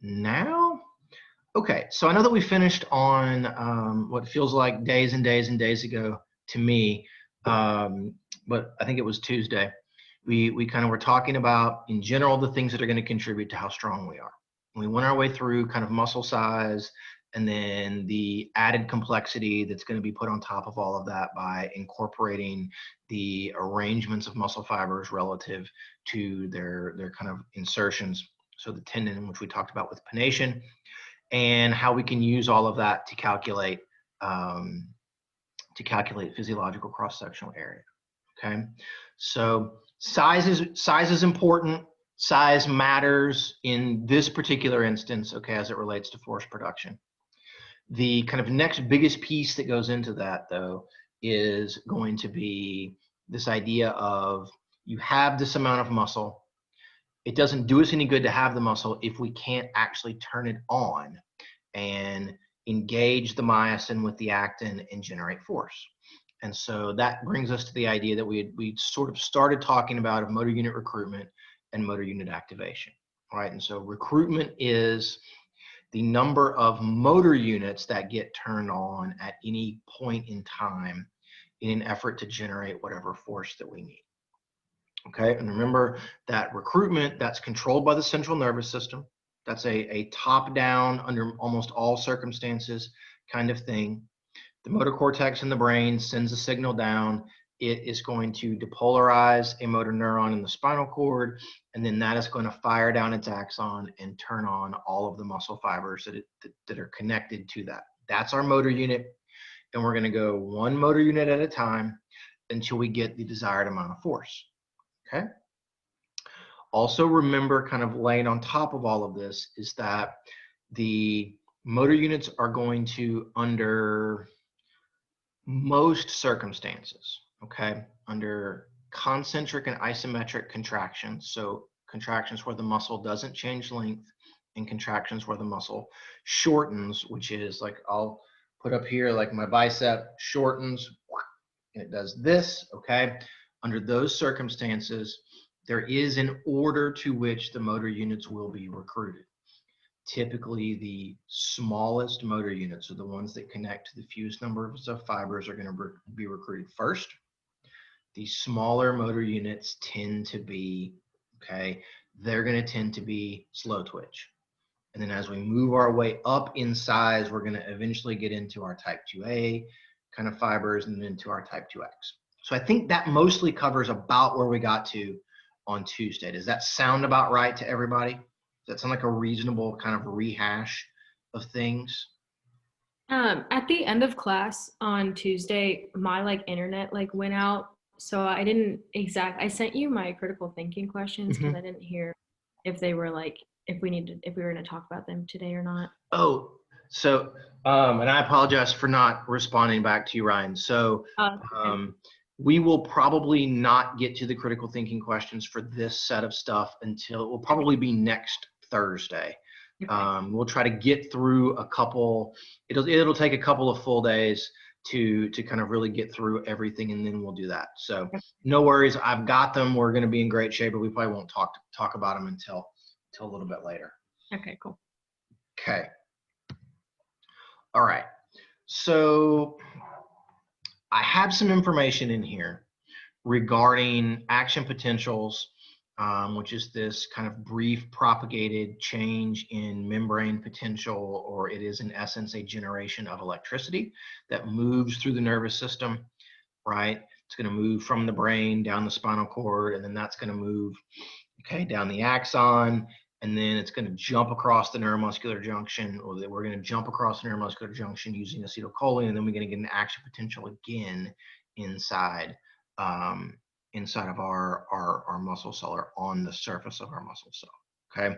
now. Okay, so I know that we finished on what feels like days and days and days ago to me, but I think it was Tuesday. We kind of were talking about, in general, the things that are going to contribute to how strong we are. We went our way through kind of muscle size and then the added complexity that's going to be put on top of all of that by incorporating the arrangements of muscle fibers relative to their kind of insertions. So the tendon, which we talked about with pennation, and how we can use all of that to calculate physiological cross-sectional area. Okay, so size is important. Size matters in this particular instance, okay, as it relates to force production. The kind of next biggest piece that goes into that, though, is going to be this idea of you have this amount of muscle. It doesn't do us any good to have the muscle if we can't actually turn it on and engage the myosin with the actin and generate force. And so that brings us to the idea that we sort of started talking about of motor unit recruitment and motor unit activation, right? And so recruitment is the number of motor units that get turned on at any point in time in an effort to generate whatever force that we need. Okay, and remember that recruitment, that's controlled by the central nervous system. That's a top-down, under almost all circumstances kind of thing. The motor cortex in the brain sends a signal down. It is going to depolarize a motor neuron in the spinal cord, and then that is going to fire down its axon and turn on all of the muscle fibers that are connected to that. That's our motor unit, and we're going to go one motor unit at a time until we get the desired amount of force. Okay. Also remember, kind of laying on top of all of this, is that the motor units are going to, under most circumstances, okay, under concentric and isometric contractions, so contractions where the muscle doesn't change length and contractions where the muscle shortens, which is like, I'll put up here like my bicep shortens and it does this, okay? Under those circumstances, there is an order to which the motor units will be recruited. Typically, the smallest motor units, are the ones that connect to the fewest numbers of fibers, are going to be recruited first. The smaller motor units tend to be, okay, they're going to tend to be slow twitch. And then as we move our way up in size, we're going to eventually get into our type 2A kind of fibers and then into our type 2X. So I think that mostly covers about where we got to on Tuesday. Does that sound about right to everybody? Does that sound like a reasonable kind of rehash of things? At the end of class on Tuesday, my internet went out, so I didn't I sent you my critical thinking questions because I didn't hear if they were if we were going to talk about them today or not. Oh, so and I apologize for not responding back to you, Ryan. So we will probably not get to the critical thinking questions for this set of stuff until it will probably be next Thursday. Okay. We'll try to get through a couple. It'll take a couple of full days to kind of really get through everything, and then we'll do that. So no worries, I've got them. We're going to be in great shape, but we probably won't talk about them until a little bit later. Okay, cool. Okay. All right. So I have some information in here regarding action potentials, which is this kind of brief propagated change in membrane potential, or it is in essence a generation of electricity that moves through the nervous system, right? It's going to move from the brain down the spinal cord, and then that's going to move, okay, down the axon, and then it's going to jump across the neuromuscular junction, or we're going to jump across the neuromuscular junction using acetylcholine, and then we're going to get an action potential again inside of our muscle cell, or on the surface of our muscle cell. Okay,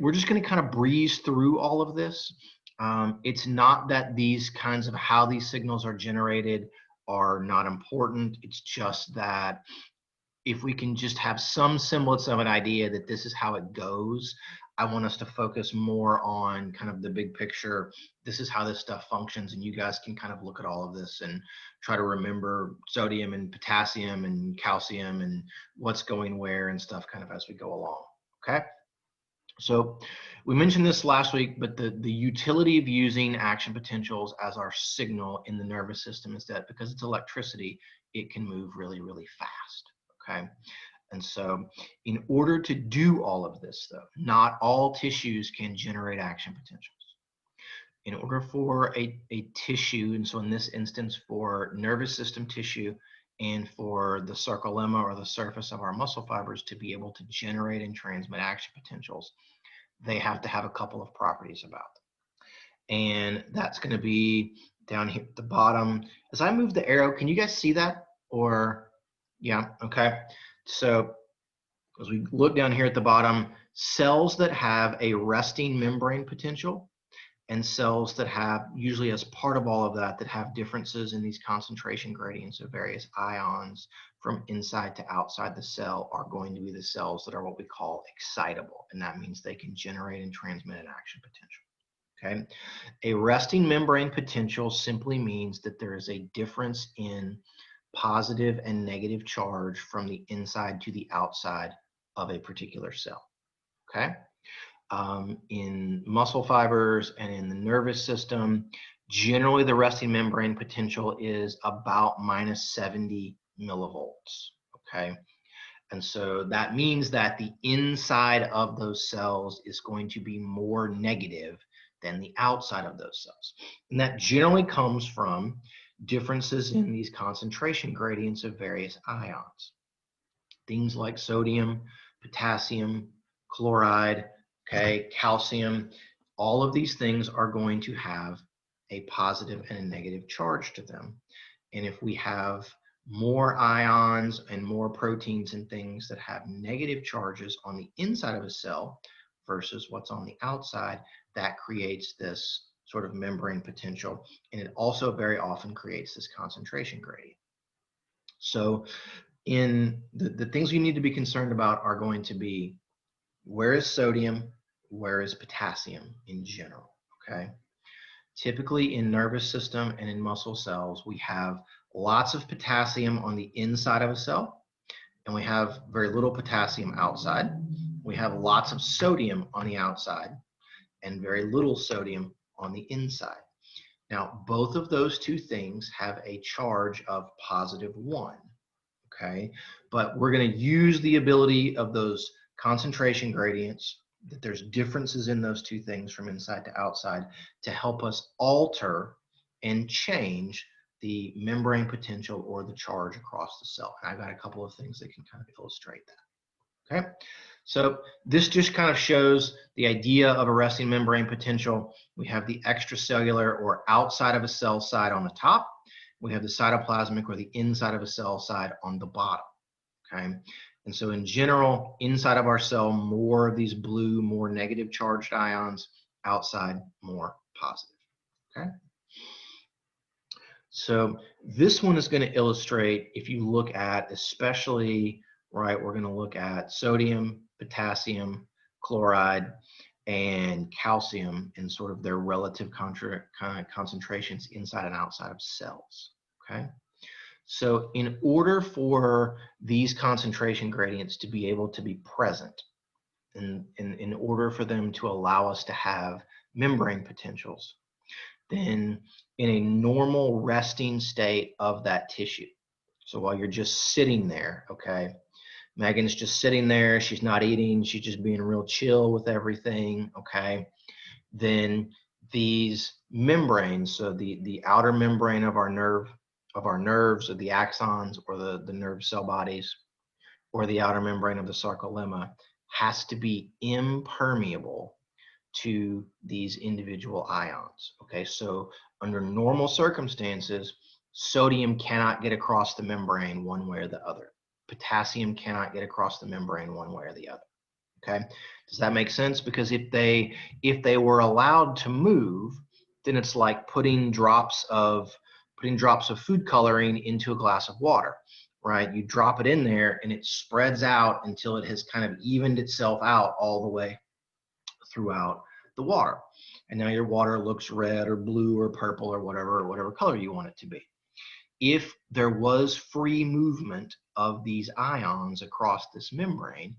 we're just going to kind of breeze through all of this. It's not that these kinds of how these signals are generated are not important. It's just that if we can just have some semblance of an idea that this is how it goes, I want us to focus more on kind of the big picture. This is how this stuff functions, and you guys can kind of look at all of this and try to remember sodium and potassium and calcium and what's going where and stuff kind of as we go along, okay? So We mentioned this last week, but the utility of using action potentials as our signal in the nervous system is that because it's electricity, it can move really, really fast, okay? And so in order to do all of this, though, not all tissues can generate action potentials. In order for a tissue, and so in this instance for nervous system tissue and for the sarcolemma or the surface of our muscle fibers to be able to generate and transmit action potentials, they have to have a couple of properties about them. And that's going to be down here at the bottom. As I move the arrow, can you guys see that? Or, yeah, okay. So as we look down here at the bottom, cells that have a resting membrane potential and cells that have, usually as part of all of that, that have differences in these concentration gradients of various ions from inside to outside the cell are going to be the cells that are what we call excitable. And that means they can generate and transmit an action potential. Okay. A resting membrane potential simply means that there is a difference in positive and negative charge from the inside to the outside of a particular cell. Okay. In muscle fibers and in the nervous system, generally the resting membrane potential is about minus 70 millivolts, okay? And so that means that the inside of those cells is going to be more negative than the outside of those cells. And that generally comes from differences in these concentration gradients of various ions. Things like sodium, potassium, chloride, okay, calcium, all of these things are going to have a positive and a negative charge to them. And if we have more ions and more proteins and things that have negative charges on the inside of a cell versus what's on the outside, that creates this sort of membrane potential. And it also very often creates this concentration gradient. So in the things you need to be concerned about are going to be, where is sodium, where is potassium in general, okay? Typically in nervous system and in muscle cells, we have lots of potassium on the inside of a cell, and we have very little potassium outside. We have lots of sodium on the outside and very little sodium on the inside. Now, both of those two things have a charge of +1. Okay, but we're going to use the ability of those concentration gradients, that there's differences in those two things from inside to outside, to help us alter and change the membrane potential or the charge across the cell. And I've got a couple of things that can kind of illustrate that. Okay, so this just kind of shows the idea of a resting membrane potential. We have the extracellular or outside of a cell side on the top. We have the cytoplasmic or the inside of a cell side on the bottom, okay? And so in general, inside of our cell, more of these blue, more negative charged ions, outside, more positive, okay? So this one is going to illustrate, if you look at especially, right, we're going to look at sodium, potassium, chloride, and calcium in sort of their relative concentrations inside and outside of cells, okay? So in order for these concentration gradients to be able to be present, and in order for them to allow us to have membrane potentials, then in a normal resting state of that tissue, so while you're just sitting there, okay, Megan's just sitting there, she's not eating, she's just being real chill with everything, okay? Then these membranes, so the outer membrane of our nerves, or the axons, or the nerve cell bodies, or the outer membrane of the sarcolemma, has to be impermeable to these individual ions, okay? So under normal circumstances, sodium cannot get across the membrane one way or the other. Potassium cannot get across the membrane one way or the other, okay? Does that make sense? Because if they were allowed to move, then it's like putting drops of food coloring into a glass of water, right? You drop it in there and it spreads out until it has kind of evened itself out all the way throughout the water. And now your water looks red or blue or purple or whatever color you want it to be. If there was free movement of these ions across this membrane,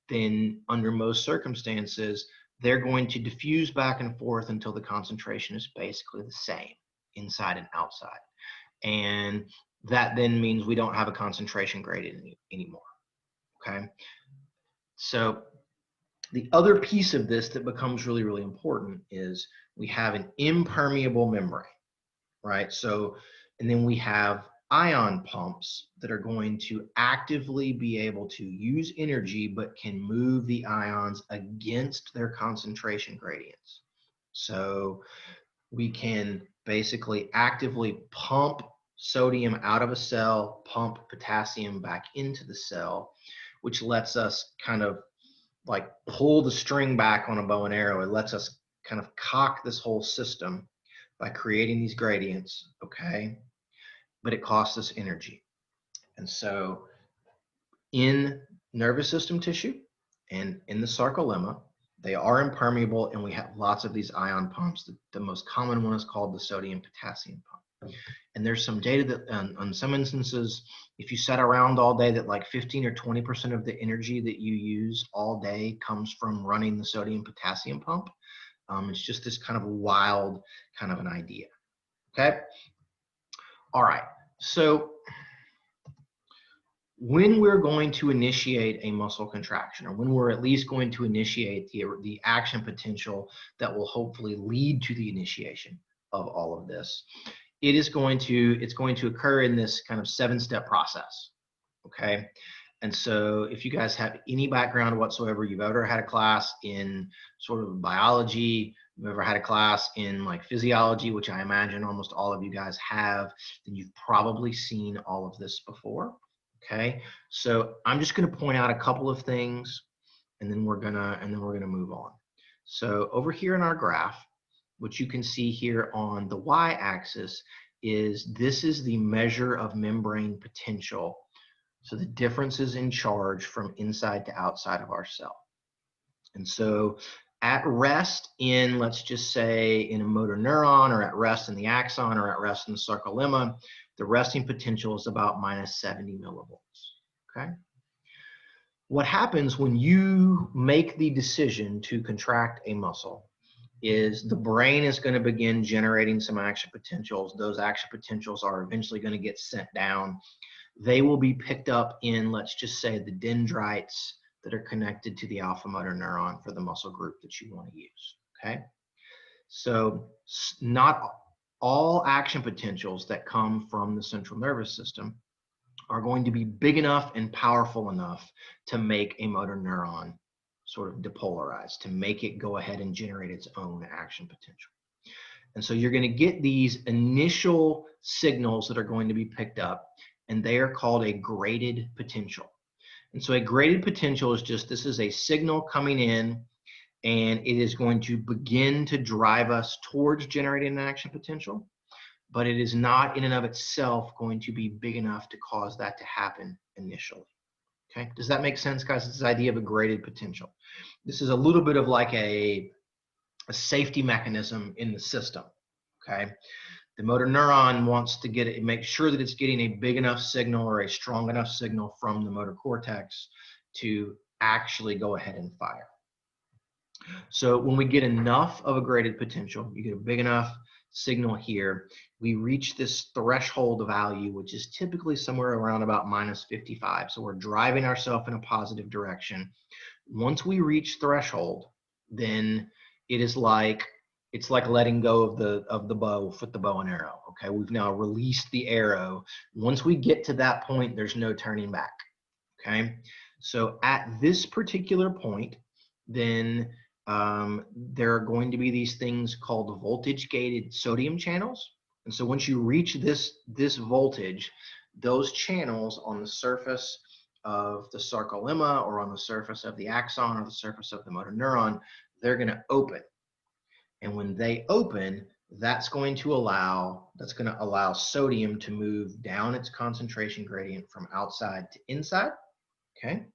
then under most circumstances, they're going to diffuse back and forth until the concentration is basically the same inside and outside. And that then means we don't have a concentration gradient anymore, okay? So the other piece of this that becomes really, really important is we have an impermeable membrane, right? So, and then we have ion pumps that are going to actively be able to use energy but can move the ions against their concentration gradients. So we can basically actively pump sodium out of a cell, pump potassium back into the cell, which lets us kind of like pull the string back on a bow and arrow. It lets us kind of cock this whole system by creating these gradients, okay? But it costs us energy. And so in nervous system tissue and in the sarcolemma, they are impermeable, and we have lots of these ion pumps. The most common one is called the sodium potassium pump. And there's some data that on some instances, if you sat around all day, that like 15 or 20% of the energy that you use all day comes from running the sodium potassium pump. It's just this kind of wild kind of an idea. Okay. All right. So when we're going to initiate a muscle contraction, or when we're at least going to initiate the action potential that will hopefully lead to the initiation of all of this, it's going to occur in this kind of 7-step process. Okay. And so if you guys have any background whatsoever, you've ever had a class in sort of biology, you've ever had a class in like physiology, which I imagine almost all of you guys have, then you've probably seen all of this before. Okay, so I'm just going to point out a couple of things, and then we're gonna move on. So over here in our graph, what you can see here on the y-axis is this is the measure of membrane potential. So the differences in charge from inside to outside of our cell. And so at rest in, let's just say, in a motor neuron, or at rest in the axon, or at rest in the sarcolemma, the resting potential is about -70 millivolts, okay? What happens when you make the decision to contract a muscle is the brain is going to begin generating some action potentials. Those action potentials are eventually going to get sent down. They will be picked up in, let's just say, the dendrites that are connected to the alpha motor neuron for the muscle group that you want to use, okay? So not all action potentials that come from the central nervous system are going to be big enough and powerful enough to make a motor neuron sort of depolarize, to make it go ahead and generate its own action potential. And so you're going to get these initial signals that are going to be picked up, and they are called a graded potential. And so a graded potential is just, this is a signal coming in, and it is going to begin to drive us towards generating an action potential, but it is not in and of itself going to be big enough to cause that to happen initially. Okay, does that make sense, guys? This idea of a graded potential. This is a little bit of like a safety mechanism in the system. Okay, the motor neuron wants to get it, make sure that it's getting a big enough signal or a strong enough signal from the motor cortex to actually go ahead and fire. So when we get enough of a graded potential, you get a big enough signal here, we reach this threshold value, which is typically somewhere around about -55. So we're driving ourselves in a positive direction. Once we reach threshold, then it is like, it's like letting go of the bow with the bow and arrow. Okay, we've now released the arrow. Once we get to that point, there's no turning back. Okay, so at this particular point, then there are going to be these things called voltage-gated sodium channels. And so once you reach this voltage, those channels on the surface of the sarcolemma, or on the surface of the axon, or the surface of the motor neuron, they're going to open. And when they open, that's going to allow sodium to move down its concentration gradient from outside to inside. Okay.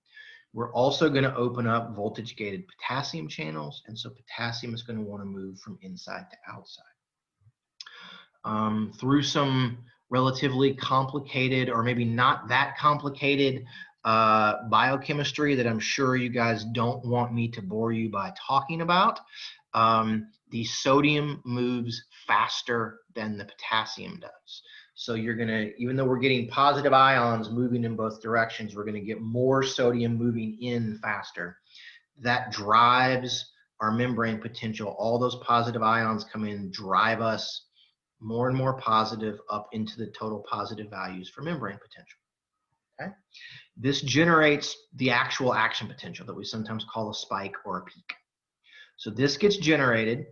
We're also going to open up voltage-gated potassium channels, and so potassium is going to want to move from inside to outside. Through some relatively complicated, or maybe not that complicated, biochemistry that I'm sure you guys don't want me to bore you by talking about. The sodium moves faster than the potassium does. So you're going to, even though we're getting positive ions moving in both directions, we're going to get more sodium moving in faster. That drives our membrane potential. All those positive ions come in, drive us more and more positive up into the total positive values for membrane potential. Okay? This generates the actual action potential that we sometimes call a spike or a peak. So this gets generated,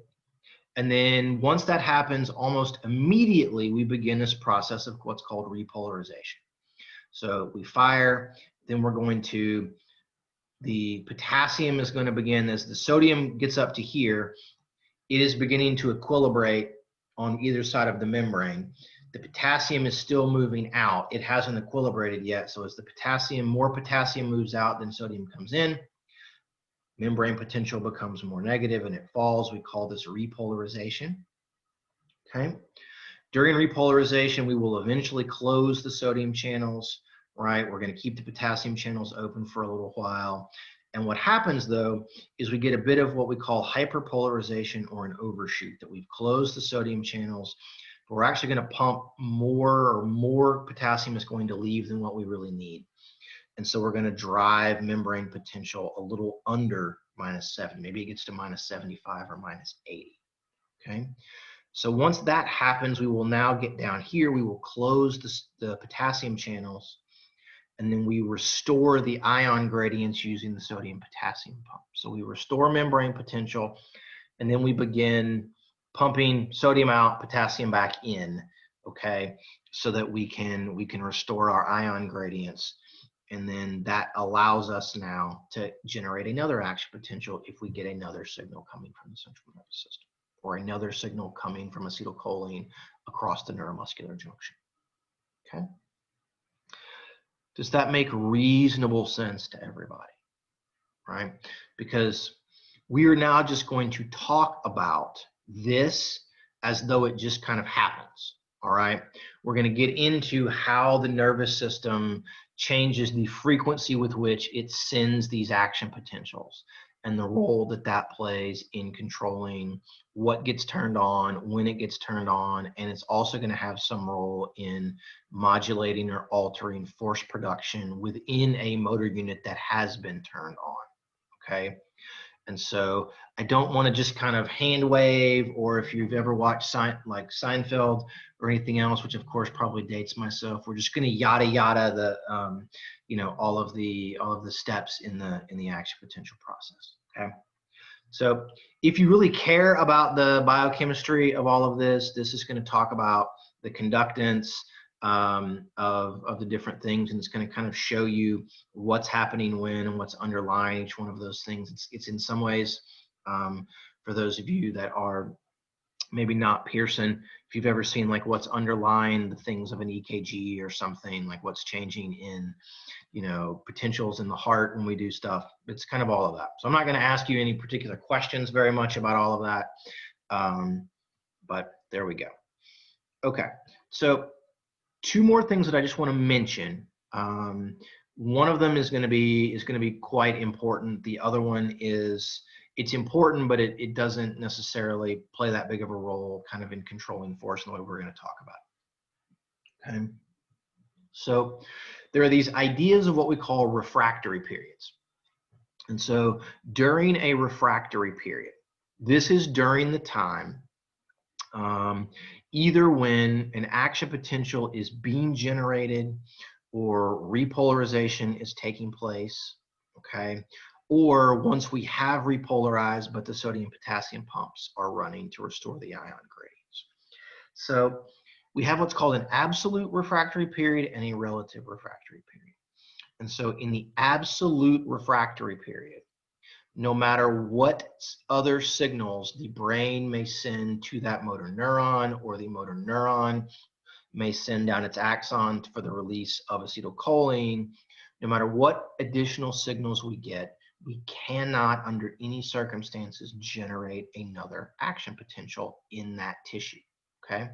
and then once that happens, almost immediately we begin this process of what's called repolarization. So we fire, then we're going to, the potassium is going to begin, as the sodium gets up to here, it is beginning to equilibrate on either side of the membrane. The potassium is still moving out. It hasn't equilibrated yet. So as the potassium, more potassium moves out than sodium comes in, membrane potential becomes more negative and it falls. We call this repolarization. Okay. During repolarization, we will eventually close the sodium channels, right? We're going to keep the potassium channels open for a little while. And what happens, though, is we get a bit of what we call hyperpolarization or an overshoot, that we've closed the sodium channels, but we're actually going to pump more potassium is going to leave than what we really need. And so we're going to drive membrane potential a little under -70. Maybe it gets to -75 or -80. Okay. So once that happens, we will now get down here. We will close the potassium channels, and then we restore the ion gradients using the sodium potassium pump. So we restore membrane potential, and then we begin pumping sodium out, potassium back in, okay, so that we can restore our ion gradients. And then that allows us now to generate another action potential if we get another signal coming from the central nervous system, or another signal coming from acetylcholine across the neuromuscular junction. Okay. Does that make reasonable sense to everybody? Right? Because we are now just going to talk about this as though it just kind of happens. All right. We're going to get into how the nervous system changes the frequency with which it sends these action potentials, and the role that that plays in controlling what gets turned on, when it gets turned on, and it's also going to have some role in modulating or altering force production within a motor unit that has been turned on, okay? And so I don't want to just kind of hand wave, or if you've ever watched like Seinfeld or anything else, which of course probably dates myself, we're just going to yada yada the you know, all of the steps in the action potential process. Okay. So if you really care about the biochemistry of all of this, this is going to talk about the conductance of the different things, and it's going to kind of show you what's happening when and what's underlying each one of those things. It's in some ways, for those of you that are maybe not Pearson, if you've ever seen like what's underlying the things of an EKG or something, like what's changing in, you know, potentials in the heart when we do stuff, it's kind of all of that. So I'm not going to ask you any particular questions very much about all of that, but there we go. Okay, so two more things that I just want to mention. One of them is going to be quite important. The other one is, it's important, but it doesn't necessarily play that big of a role kind of in controlling force in the way we're going to talk about. Okay. So there are these ideas of what we call refractory periods. And so during a refractory period, this is during the time either when an action potential is being generated or repolarization is taking place, okay, or once we have repolarized but the sodium potassium pumps are running to restore the ion gradients. So we have what's called an absolute refractory period and a relative refractory period. And so in the absolute refractory period, no matter what other signals the brain may send to that motor neuron, or the motor neuron may send down its axon for the release of acetylcholine, no matter what additional signals we get, we cannot under any circumstances generate another action potential in that tissue, okay?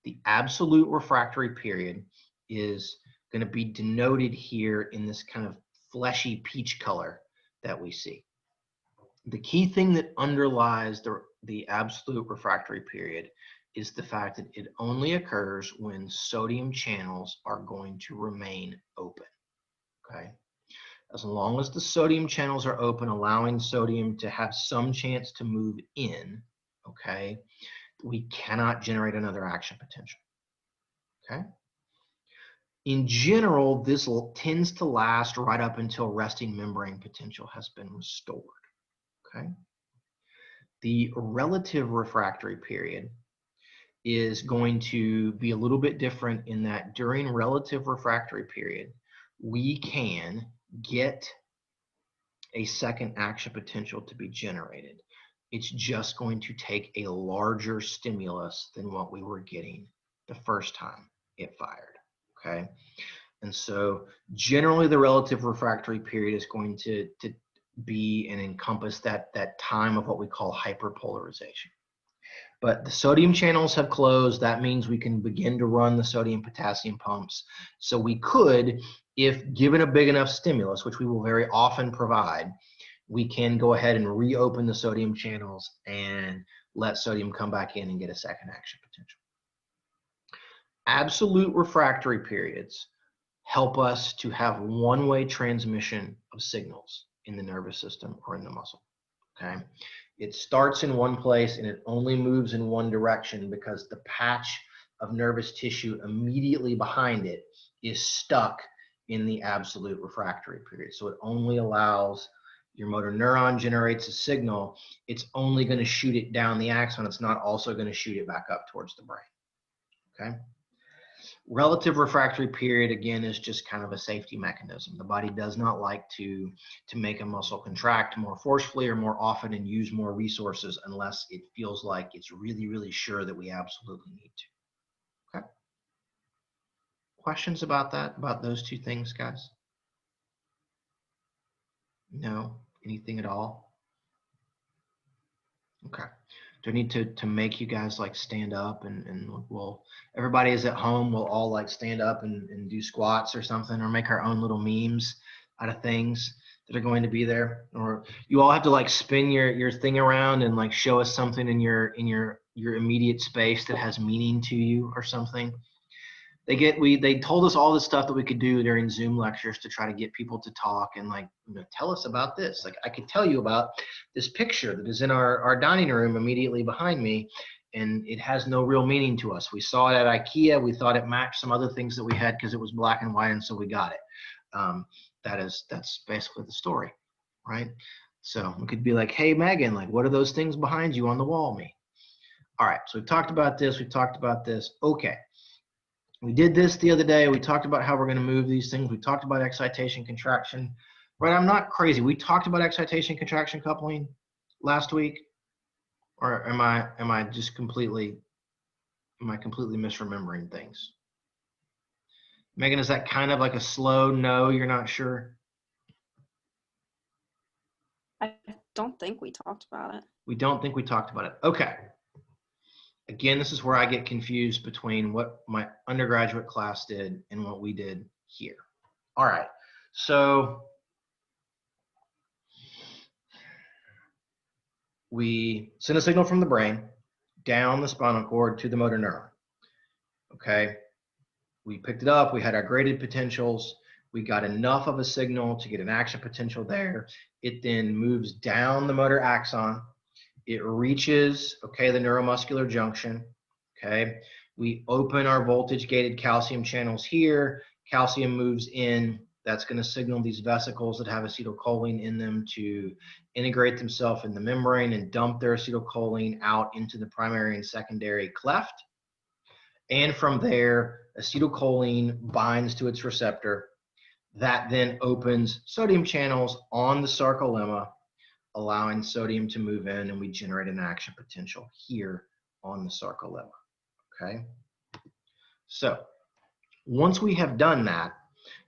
The absolute refractory period is going to be denoted here in this kind of fleshy peach color that we see. The key thing that underlies the absolute refractory period is the fact that it only occurs when sodium channels are going to remain open, okay? As long as the sodium channels are open, allowing sodium to have some chance to move in, okay, we cannot generate another action potential, okay? In general, this tends to last right up until resting membrane potential has been restored, okay? The relative refractory period is going to be a little bit different in that during relative refractory period, we can get a second action potential to be generated. It's just going to take a larger stimulus than what we were getting the first time it fired, okay? And so generally the relative refractory period is going to be and encompass that time of what we call hyperpolarization. But the sodium channels have closed. That means we can begin to run the sodium-potassium pumps. So we could, if given a big enough stimulus, which we will very often provide, we can go ahead and reopen the sodium channels and let sodium come back in and get a second action potential. Absolute refractory periods help us to have one-way transmission of signals in the nervous system or in the muscle, okay? It starts in one place and it only moves in one direction because the patch of nervous tissue immediately behind it is stuck in the absolute refractory period. So it only allows your motor neuron generates a signal. It's only going to shoot it down the axon. It's not also going to shoot it back up towards the brain, okay? Relative refractory period, again, is just kind of a safety mechanism. The body does not like to make a muscle contract more forcefully or more often and use more resources unless it feels like it's really, really sure that we absolutely need to. Okay? Questions about that, about those two things, guys? No? Anything at all? Okay. Do I need to make you guys like stand up and we'll, everybody is at home, we'll all like stand up and do squats or something, or make our own little memes out of things that are going to be there? Or you all have to like spin your thing around and like show us something in your immediate space that has meaning to you or something. They told us all the stuff that we could do during Zoom lectures to try to get people to talk and like, you know, tell us about this. Like I could tell you about this picture that is in our dining room immediately behind me, and it has no real meaning to us. We saw it at IKEA. We thought it matched some other things that we had because it was black and white, and so we got it. That's basically the story, right? So we could be like, hey, Megan, like, what are those things behind you on the wall mean? All right, so we've talked about this. We've talked about this. Okay. We did this the other day. We talked about how we're going to move these things. We talked about excitation, contraction. Right? I'm not crazy. We talked about excitation, contraction coupling last week, or am I just completely misremembering things? Megan, is that kind of like a slow no? You're not sure? I don't think we talked about it. We don't think we talked about it. Okay. Again, this is where I get confused between what my undergraduate class did and what we did here. All right, so we send a signal from the brain down the spinal cord to the motor neuron. Okay, we picked it up, we had our graded potentials, we got enough of a signal to get an action potential there. It then moves down the motor axon. It reaches, okay, the neuromuscular junction, okay? We open our voltage-gated calcium channels here. Calcium moves in. That's going to signal these vesicles that have acetylcholine in them to integrate themselves in the membrane and dump their acetylcholine out into the primary and secondary cleft. And from there, acetylcholine binds to its receptor. That then opens sodium channels on the sarcolemma, allowing sodium to move in, and we generate an action potential here on the sarcolemma, okay? So once we have done that,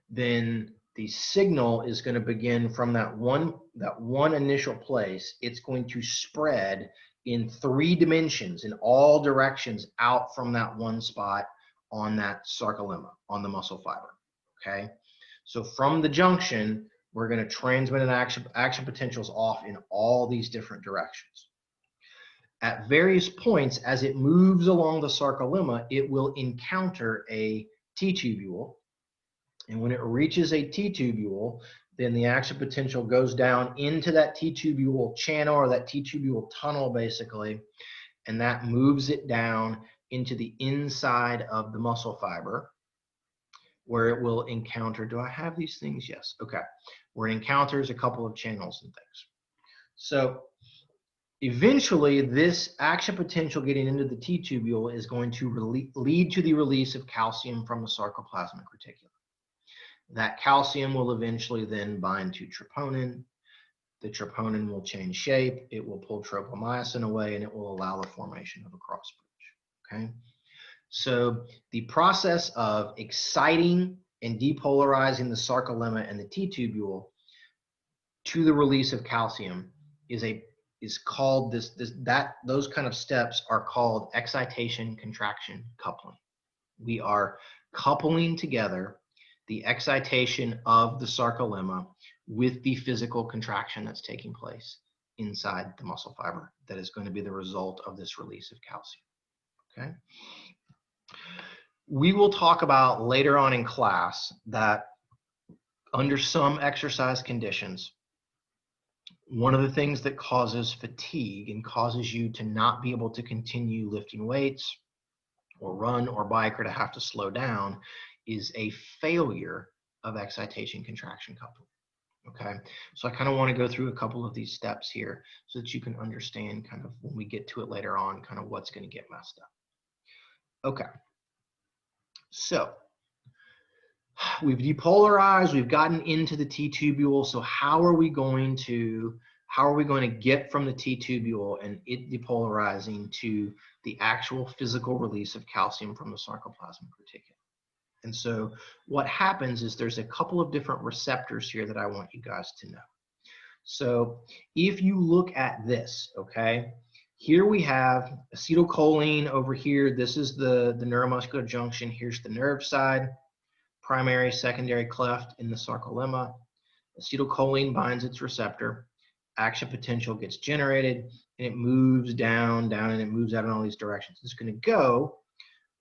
then the signal is going to begin from that one initial place. It's going to spread in 3 dimensions in all directions out from that one spot on that sarcolemma, on the muscle fiber, okay? So from the junction, we're going to transmit an action potentials off in all these different directions. At various points, as it moves along the sarcolemma, it will encounter a T-tubule. And when it reaches a T-tubule, then the action potential goes down into that T-tubule channel, or that T-tubule tunnel, basically, and that moves it down into the inside of the muscle fiber, where it will encounter, do I have these things? Yes, okay. Where it encounters a couple of channels and things. So eventually, this action potential getting into the T-tubule is going to lead to the release of calcium from the sarcoplasmic reticulum. That calcium will eventually then bind to troponin. The troponin will change shape. It will pull tropomyosin away, and it will allow the formation of a cross bridge. Okay? So the process of exciting and depolarizing the sarcolemma and the T-tubule to the release of calcium is called those kind of steps are called excitation, contraction, coupling. We are coupling together the excitation of the sarcolemma with the physical contraction that's taking place inside the muscle fiber that is going to be the result of this release of calcium. Okay. We will talk about later on in class that under some exercise conditions, one of the things that causes fatigue and causes you to not be able to continue lifting weights or run or bike or to have to slow down is a failure of excitation contraction coupling. Okay, so I kind of want to go through a couple of these steps here so that you can understand kind of when we get to it later on kind of what's going to get messed up. Okay, so we've depolarized, we've gotten into the T-tubule, so how are we going to get from the T-tubule and it depolarizing to the actual physical release of calcium from the sarcoplasmic reticulum? And so what happens is there's a couple of different receptors here that I want you guys to know. So if you look at this, okay, here we have acetylcholine over here. This is the neuromuscular junction. Here's the nerve side, primary, secondary cleft in the sarcolemma. Acetylcholine binds its receptor. Action potential gets generated, and it moves down, and it moves out in all these directions. It's going to go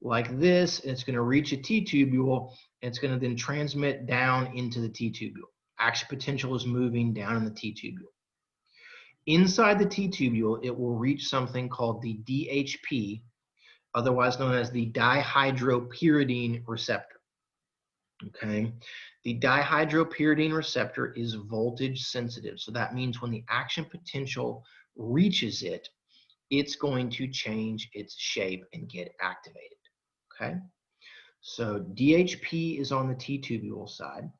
like this, and it's going to reach a T-tubule, and it's going to then transmit down into the T-tubule. Action potential is moving down in the T-tubule. Inside the T-tubule, it will reach something called the DHP, otherwise known as the dihydropyridine receptor. Okay, the dihydropyridine receptor is voltage sensitive, so that means when the action potential reaches it, it's going to change its shape and get activated. Okay, so DHP is on the T-tubule side.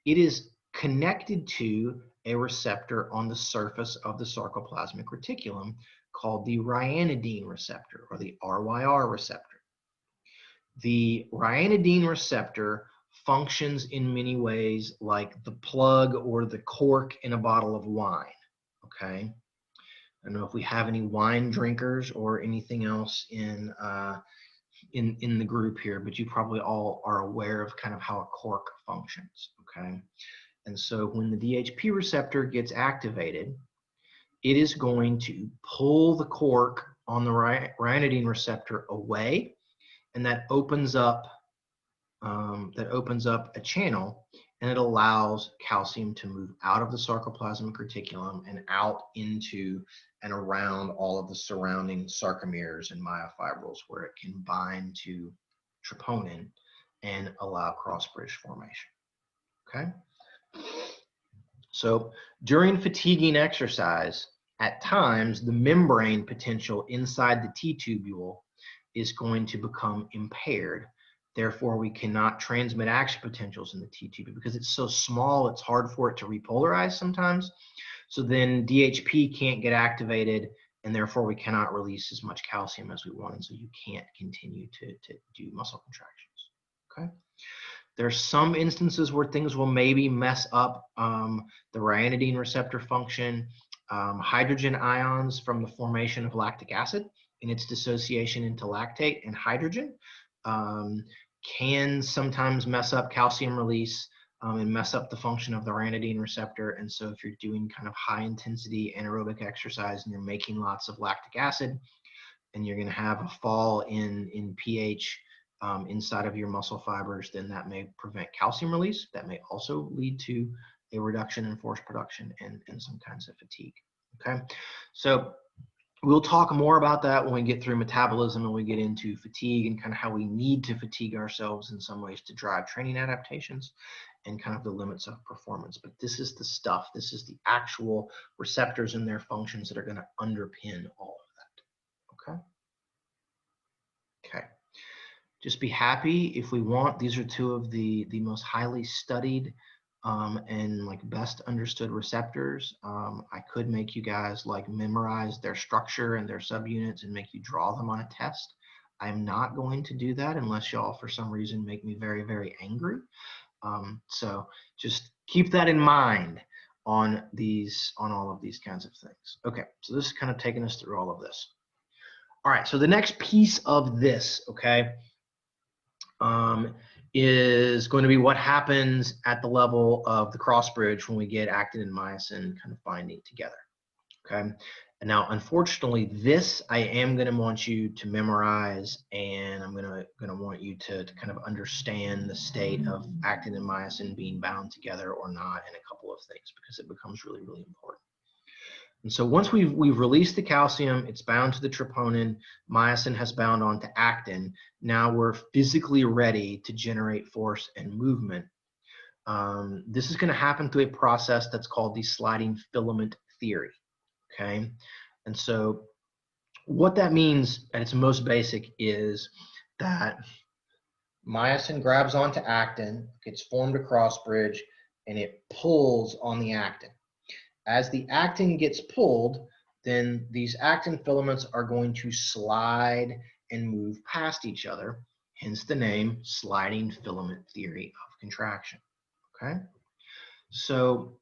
It is connected to a receptor on the surface of the sarcoplasmic reticulum called the ryanodine receptor, or the RYR receptor. The ryanodine receptor functions in many ways like the plug or the cork in a bottle of wine. Okay, I don't know if we have any wine drinkers or anything else in the group here, but you probably all are aware of kind of how a cork functions. Okay, and so when the DHP receptor gets activated, it is going to pull the cork on the ryanodine receptor away, and that opens up a channel, and it allows calcium to move out of the sarcoplasmic reticulum and out into and around all of the surrounding sarcomeres and myofibrils, where it can bind to troponin and allow cross-bridge formation. Okay? So during fatiguing exercise, at times the membrane potential inside the T-tubule is going to become impaired. Therefore, we cannot transmit action potentials in the T-tubule because it's so small, it's hard for it to repolarize sometimes. So then DHP can't get activated, and therefore we cannot release as much calcium as we want, and so you can't continue to do muscle contractions. Okay. There's some instances where things will maybe mess up the ryanodine receptor function. Hydrogen ions from the formation of lactic acid and its dissociation into lactate and hydrogen can sometimes mess up calcium release and mess up the function of the ranitidine receptor. And so if you're doing kind of high intensity anaerobic exercise and you're making lots of lactic acid, and you're going to have a fall in pH inside of your muscle fibers, then that may prevent calcium release. That may also lead to a reduction in force production and some kinds of fatigue. Okay, so we'll talk more about that when we get through metabolism and we get into fatigue and kind of how we need to fatigue ourselves in some ways to drive training adaptations and kind of the limits of performance. But this is the stuff, this is the actual receptors and their functions that are going to underpin all of that. Okay. Okay. Just be happy if we want. These are two of the most highly studied and like best understood receptors. I could make you guys like memorize their structure and their subunits and make you draw them on a test. I'm not going to do that unless y'all for some reason make me very, very angry. So just keep that in mind on all of these kinds of things. Okay, so this is kind of taking us through all of this. All right, so the next piece of this, okay, is going to be what happens at the level of the cross bridge when we get actin and myosin kind of binding together. Okay, and now unfortunately this I am going to want you to memorize, and I'm going to want you to kind of understand the state of actin and myosin being bound together or not in a couple of things, because it becomes really, really important. And so once we've released the calcium, it's bound to the troponin, myosin has bound onto actin. Now we're physically ready to generate force and movement. This is going to happen through a process that's called the sliding filament theory. Okay, and so what that means at its most basic is that myosin grabs onto actin, gets formed a cross bridge, and it pulls on the actin. As the actin gets pulled, then these actin filaments are going to slide and move past each other, hence the name sliding filament theory of contraction. Okay, so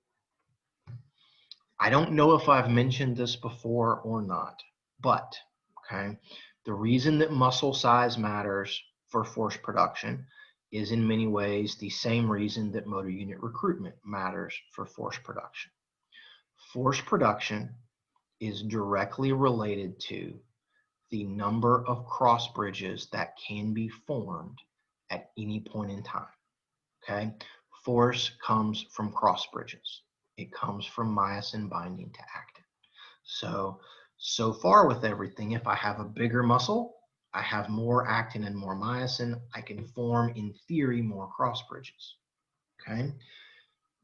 I don't know if I've mentioned this before or not, but okay, the reason that muscle size matters for force production is in many ways the same reason that motor unit recruitment matters for force production. Force production is directly related to the number of cross bridges that can be formed at any point in time. Okay, force comes from cross bridges. It comes from myosin binding to actin. So far with everything, if I have a bigger muscle, I have more actin and more myosin, I can form, in theory, more cross bridges. Okay.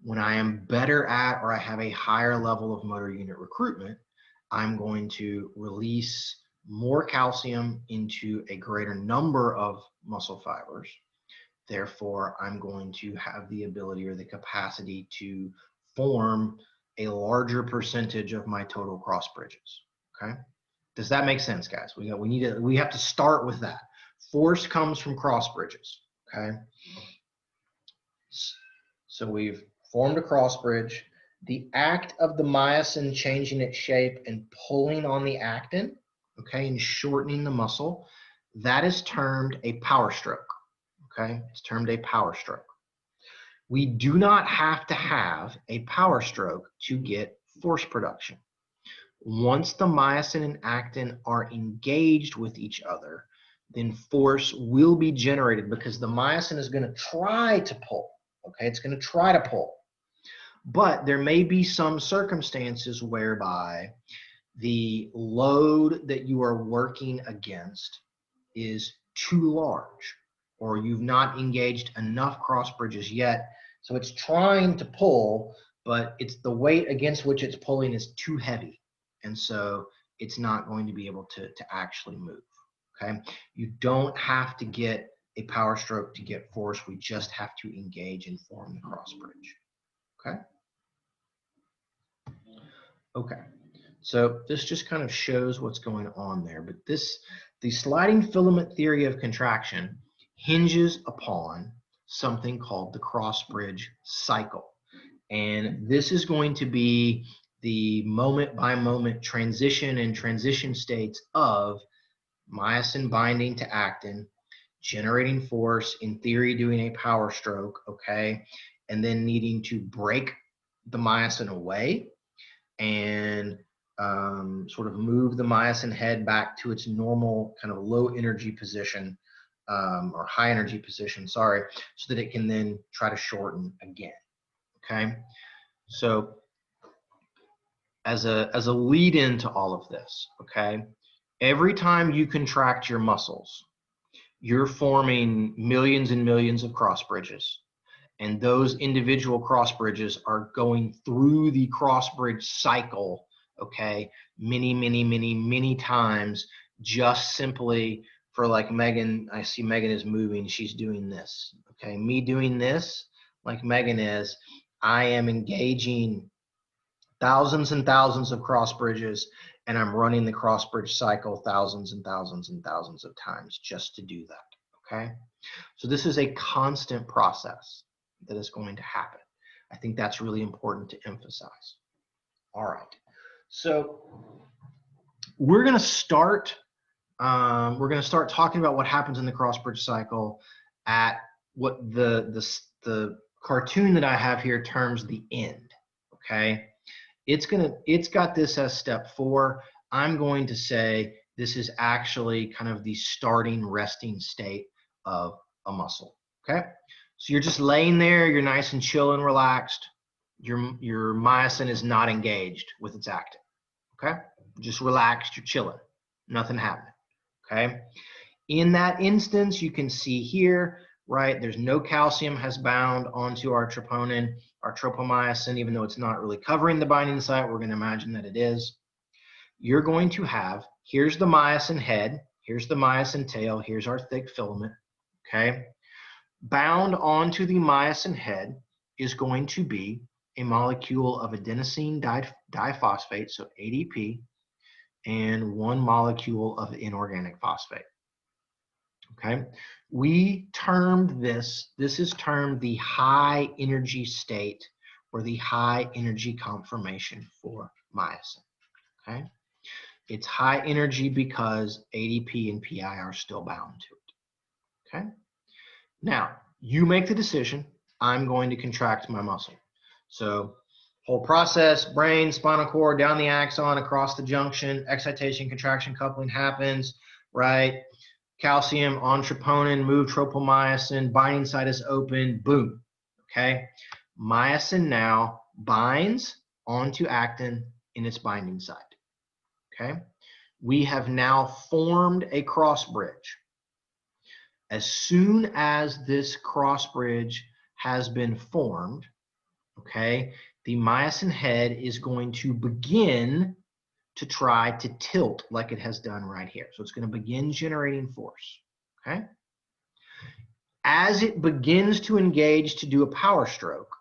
When I am better at, or I have a higher level of motor unit recruitment, I'm going to release more calcium into a greater number of muscle fibers. Therefore, I'm going to have the ability or the capacity to form a larger percentage of my total cross bridges. Okay, does that make sense, guys? We have to start with that. Force comes from cross bridges. Okay, so we've formed a cross bridge. The act of the myosin changing its shape and pulling on the actin, okay, and shortening the muscle, that is termed a power stroke. Okay, it's termed a power stroke. We do not have to have a power stroke to get force production. Once the myosin and actin are engaged with each other, then force will be generated because the myosin is going to try to pull. Okay, it's going to try to pull. But there may be some circumstances whereby the load that you are working against is too large, or you've not engaged enough cross bridges yet. So it's trying to pull, but it's the weight against which it's pulling is too heavy. And so it's not going to be able to actually move. Okay. You don't have to get a power stroke to get force. We just have to engage and form the cross bridge. Okay. Okay. So this just kind of shows what's going on there. But the sliding filament theory of contraction hinges upon something called the cross bridge cycle. And this is going to be the moment by moment transition and transition states of myosin binding to actin, generating force, in theory doing a power stroke, okay, and then needing to break the myosin away and sort of move the myosin head back to its normal kind of low energy position, or high energy position, sorry, so that it can then try to shorten again, okay? So as a lead into all of this, okay, every time you contract your muscles, you're forming millions and millions of cross bridges. And those individual cross bridges are going through the cross bridge cycle, okay, many times, just simply for, like, Megan. I see Megan is moving. She's doing this, okay? Me doing this, like Megan is, I am engaging thousands and thousands of cross bridges, and I'm running the cross bridge cycle thousands and thousands and thousands of times just to do that, okay? So this is a constant process that is going to happen. I think that's really important to emphasize. All right, so we're going to start talking about what happens in the cross bridge cycle at what the cartoon that I have here terms the end, okay? It's got this as step 4. I'm going to say this is actually kind of the starting resting state of a muscle, okay? So you're just laying there, you're nice and chill and relaxed. Your myosin is not engaged with its actin, okay? Just relaxed, you're chilling, nothing happening, okay? In that instance, you can see here, right, there's no calcium has bound onto our troponin, our tropomyosin, even though it's not really covering the binding site, we're gonna imagine that it is. You're going to have, here's the myosin head, here's the myosin tail, here's our thick filament, okay? Bound onto the myosin head is going to be a molecule of adenosine diphosphate, so ADP, and one molecule of inorganic phosphate. Okay, we termed this is termed the high energy state, or the high energy conformation for myosin. Okay, it's high energy because ADP and PI are still bound to it. Okay, now you make the decision. I'm going to contract my muscle. So whole process, brain, spinal cord, down the axon, across the junction, excitation, contraction, coupling happens, right? Calcium on troponin, move tropomyosin, binding site is open, boom, okay? Myosin now binds onto actin in its binding site, okay? We have now formed a cross bridge. As soon as this cross bridge has been formed, okay, the myosin head is going to begin to try to tilt like it has done right here. So it's going to begin generating force, okay? As it begins to engage to do a power stroke,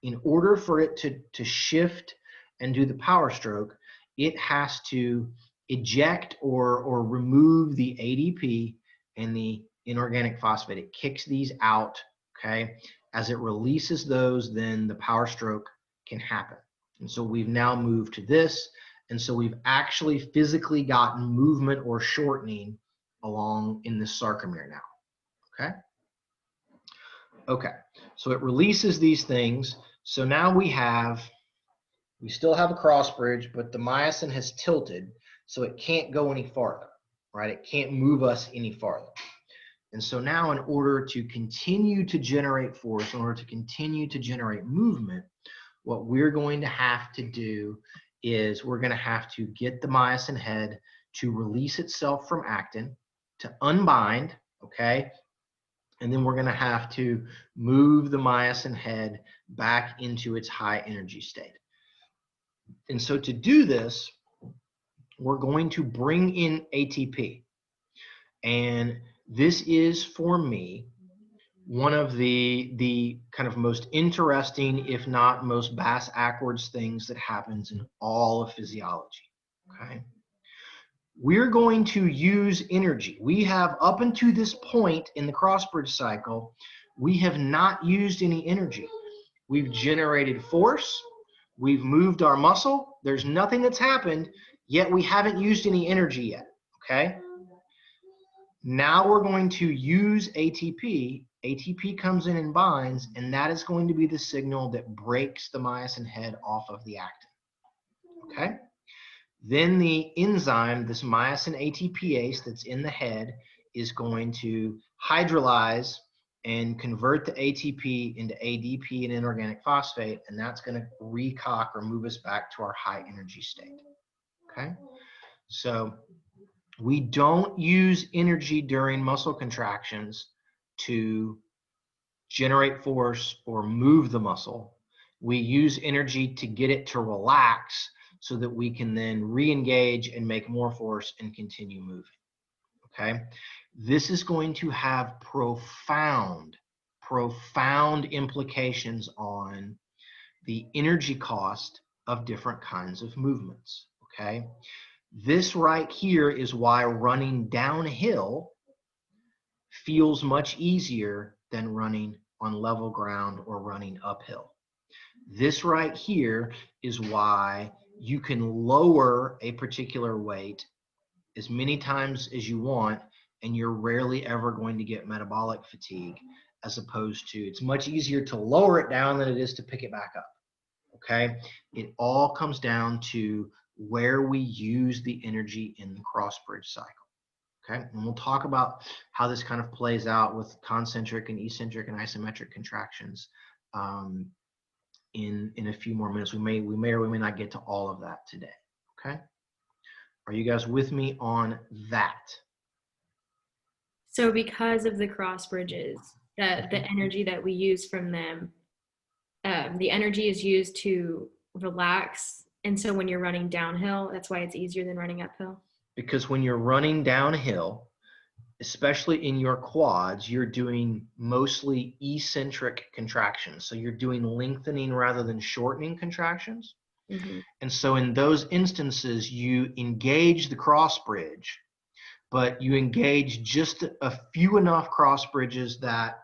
in order for it to shift and do the power stroke, it has to eject or remove the ADP and the inorganic phosphate. It kicks these out, okay? As it releases those, then the power stroke can happen. And so we've now moved to this. And so we've actually physically gotten movement or shortening along in this sarcomere now, okay? Okay, so it releases these things. So now we still have a cross bridge, but the myosin has tilted, so it can't go any farther, right? It can't move us any farther. And so now, in order to continue to generate force, in order to continue to generate movement, what we're going to have to do is we're going to have to get the myosin head to release itself from actin, to unbind, okay? And then we're going to have to move the myosin head back into its high energy state. And so to do this, we're going to bring in ATP. And this is, for me, one of the kind of most interesting, if not most bass-ackwards things that happens in all of physiology, okay? We're going to use energy. We have, up until this point in the cross-bridge cycle, we have not used any energy. We've generated force, we've moved our muscle, there's nothing that's happened, yet we haven't used any energy yet, okay? Now we're going to use ATP. ATP comes in and binds, and that is going to be the signal that breaks the myosin head off of the actin. Okay? Then the enzyme, this myosin ATPase that's in the head, is going to hydrolyze and convert the ATP into ADP and inorganic phosphate, and that's going to recock or move us back to our high energy state. Okay? So we don't use energy during muscle contractions to generate force or move the muscle. We use energy to get it to relax so that we can then re-engage and make more force and continue moving. Okay? This is going to have profound implications on the energy cost of different kinds of movements. Okay? This right here is why running downhill feels much easier than running on level ground or running uphill. This right here is why you can lower a particular weight as many times as you want, and you're rarely ever going to get metabolic fatigue, as opposed to, it's much easier to lower it down than it is to pick it back up. Okay? It all comes down to where we use the energy in the cross bridge cycle. Okay? And we'll talk about how this kind of plays out with concentric and eccentric and isometric contractions in a few more minutes. We may or we may not get to all of that today. Okay? Are you guys with me on that? So because of the cross bridges, the energy that we use from them, the energy is used to relax. And so when you're running downhill, that's why it's easier than running uphill? Because when you're running downhill, especially in your quads, you're doing mostly eccentric contractions. So you're doing lengthening rather than shortening contractions. Mm-hmm. And so in those instances, you engage the cross bridge, but you engage just a few enough cross bridges that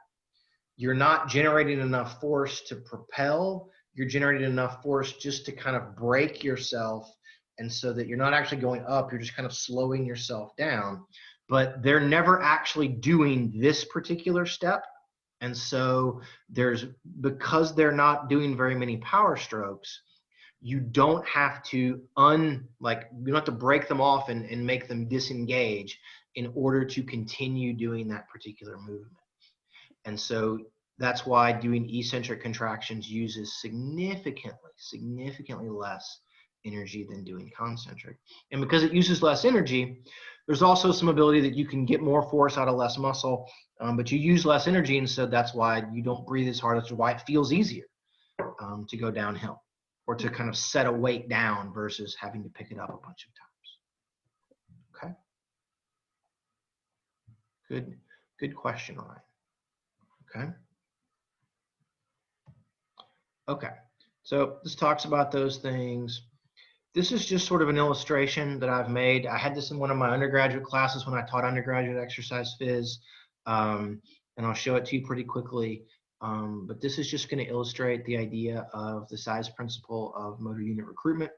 you're not generating enough force to propel. You're generating enough force just to kind of break yourself, and so that you're not actually going up, you're just kind of slowing yourself down. But they're never actually doing this particular step. And so because they're not doing very many power strokes, you don't have to you don't have to break them off and make them disengage in order to continue doing that particular movement. And so that's why doing eccentric contractions uses significantly less energy than doing concentric. And because it uses less energy, there's also some ability that you can get more force out of less muscle, but you use less energy, and so that's why you don't breathe as hard. That's why it feels easier to go downhill, or to kind of set a weight down versus having to pick it up a bunch of times. Okay. Good question, Ryan. Okay. So this talks about those things. This is just sort of an illustration that I've made. I had this in one of my undergraduate classes when I taught undergraduate exercise phys, and I'll show it to you pretty quickly. But this is just going to illustrate the idea of the size principle of motor unit recruitment.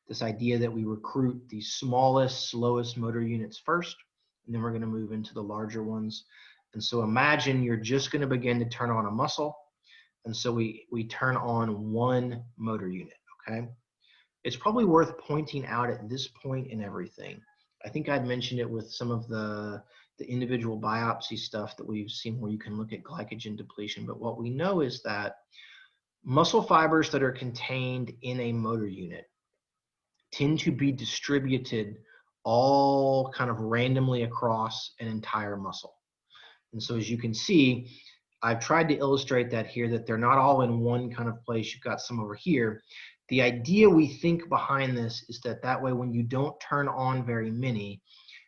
This idea that we recruit the smallest, slowest motor units first, and then we're going to move into the larger ones. And so imagine you're just going to begin to turn on a muscle. And so we turn on one motor unit, okay? It's probably worth pointing out at this point in everything. I think I'd mentioned it with some of the individual biopsy stuff that we've seen where you can look at glycogen depletion. But what we know is that muscle fibers that are contained in a motor unit tend to be distributed all kind of randomly across an entire muscle. And so as you can see, I've tried to illustrate that here, that they're not all in one kind of place. You've got some over here. The idea we think behind this is that way when you don't turn on very many,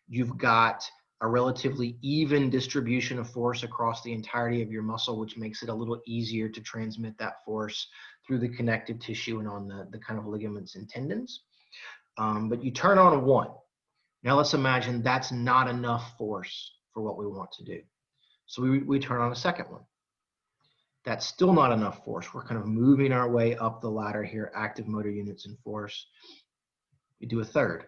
you've got a relatively even distribution of force across the entirety of your muscle, which makes it a little easier to transmit that force through the connective tissue and on the kind of ligaments and tendons. But you turn on one. Now let's imagine that's not enough force for what we want to do. So we turn on a second one. That's still not enough force. We're kind of moving our way up the ladder here, active motor units and force. We do a third.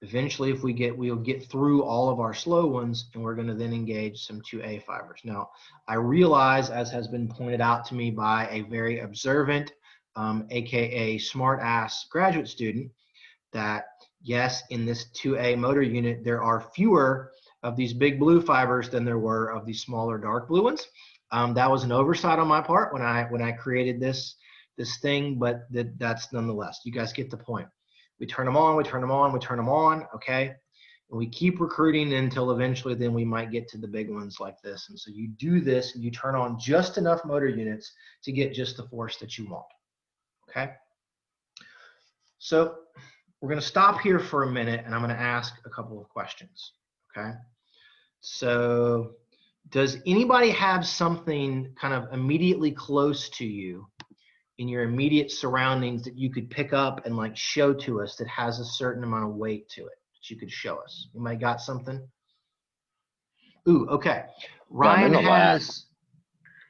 Eventually, we'll get through all of our slow ones, and we're going to then engage some 2A fibers. Now, I realize, as has been pointed out to me by a very observant, AKA smart ass graduate student, that yes, in this 2A motor unit, there are fewer of these big blue fibers than there were of these smaller dark blue ones. That was an oversight on my part when I created this thing, but that's nonetheless, you guys get the point. We turn them on, we turn them on, we turn them on, okay? And we keep recruiting until eventually then we might get to the big ones like this. And so you do this and you turn on just enough motor units to get just the force that you want, okay? So we're going to stop here for a minute and I'm going to ask a couple of questions, okay? So does anybody have something kind of immediately close to you in your immediate surroundings that you could pick up and like show to us that has a certain amount of weight to it that you could show us? Anybody got something? Ooh, okay. Ryan has,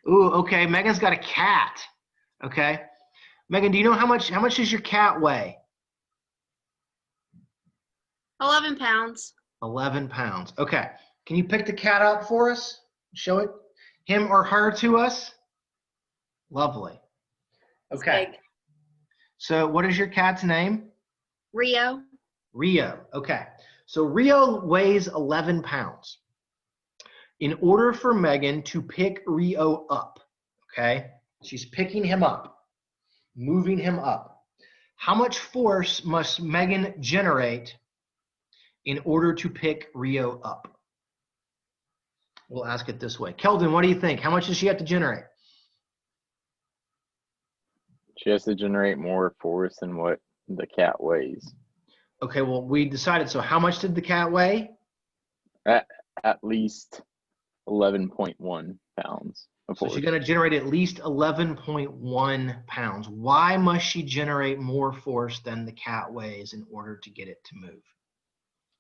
ooh, okay. Megan's got a cat. Okay. Megan, do you know how much does your cat weigh? 11 pounds. 11 pounds. Okay. Can you pick the cat up for us? Show it, him or her to us? Lovely. Okay. Big. So what is your cat's name? Rio. Rio. Okay. So Rio weighs 11 pounds. In order for Megan to pick Rio up, okay, she's picking him up, moving him up. How much force must Megan generate in order to pick Rio up? We'll ask it this way. Keldon, what do you think? How much does she have to generate? She has to generate more force than what the cat weighs. Okay, well, we decided. So how much did the cat weigh? At least 11.1 pounds of force. So she's going to generate at least 11.1 pounds. Why must she generate more force than the cat weighs in order to get it to move?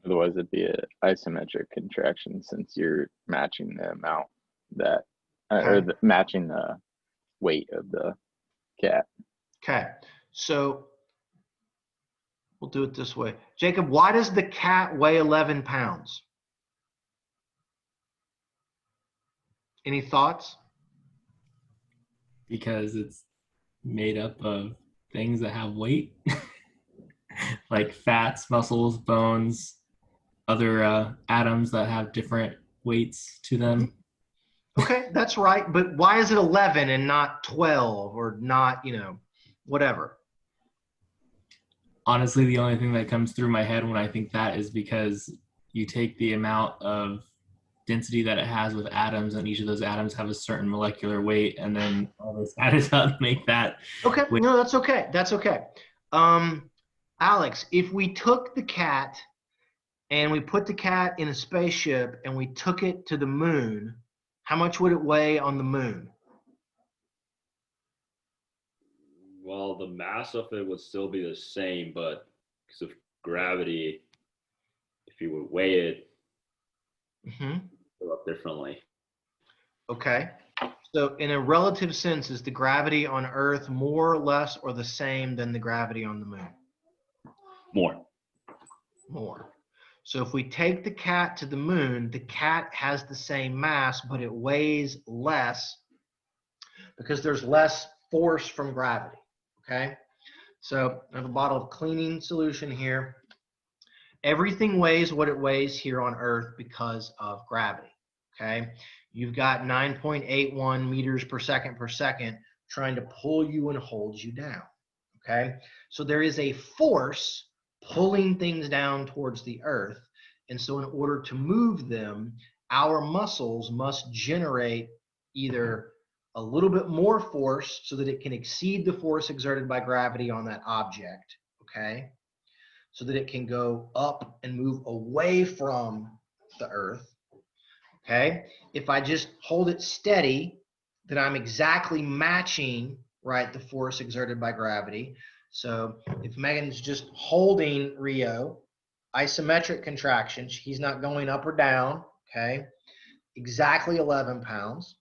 Otherwise, it'd be an isometric contraction since you're matching the amount that, matching the weight of the cat. Okay, so we'll do it this way. Jacob, why does the cat weigh 11 pounds? Any thoughts? Because it's made up of things that have weight, like fats, muscles, bones, other atoms that have different weights to them. Okay, that's right. But why is it 11 and not 12 or not, whatever? Honestly, the only thing that comes through my head when I think that is because you take the amount of density that it has with atoms, and each of those atoms have a certain molecular weight, and then all those added up make that. Okay, no, that's okay. That's okay. Alex, if we took the cat and we put the cat in a spaceship and we took it to the moon, how much would it weigh on the moon? Well, the mass of it would still be the same, but because of gravity, if you would weigh it, go up differently. Okay. So in a relative sense, is the gravity on Earth more, less, or the same than the gravity on the moon? More. More. So if we take the cat to the moon, the cat has the same mass, but it weighs less because there's less force from gravity, okay? So I have a bottle of cleaning solution here. Everything weighs what it weighs here on Earth because of gravity, okay? You've got 9.81 meters per second trying to pull you and hold you down, okay? So there is a force pulling things down towards the Earth. And so in order to move them, our muscles must generate either a little bit more force so that it can exceed the force exerted by gravity on that object, okay? So that it can go up and move away from the Earth, okay? If I just hold it steady, then I'm exactly matching, right, the force exerted by gravity. So if Megan's just holding Rio, isometric contraction, he's not going up or down, okay? Exactly 11 pounds.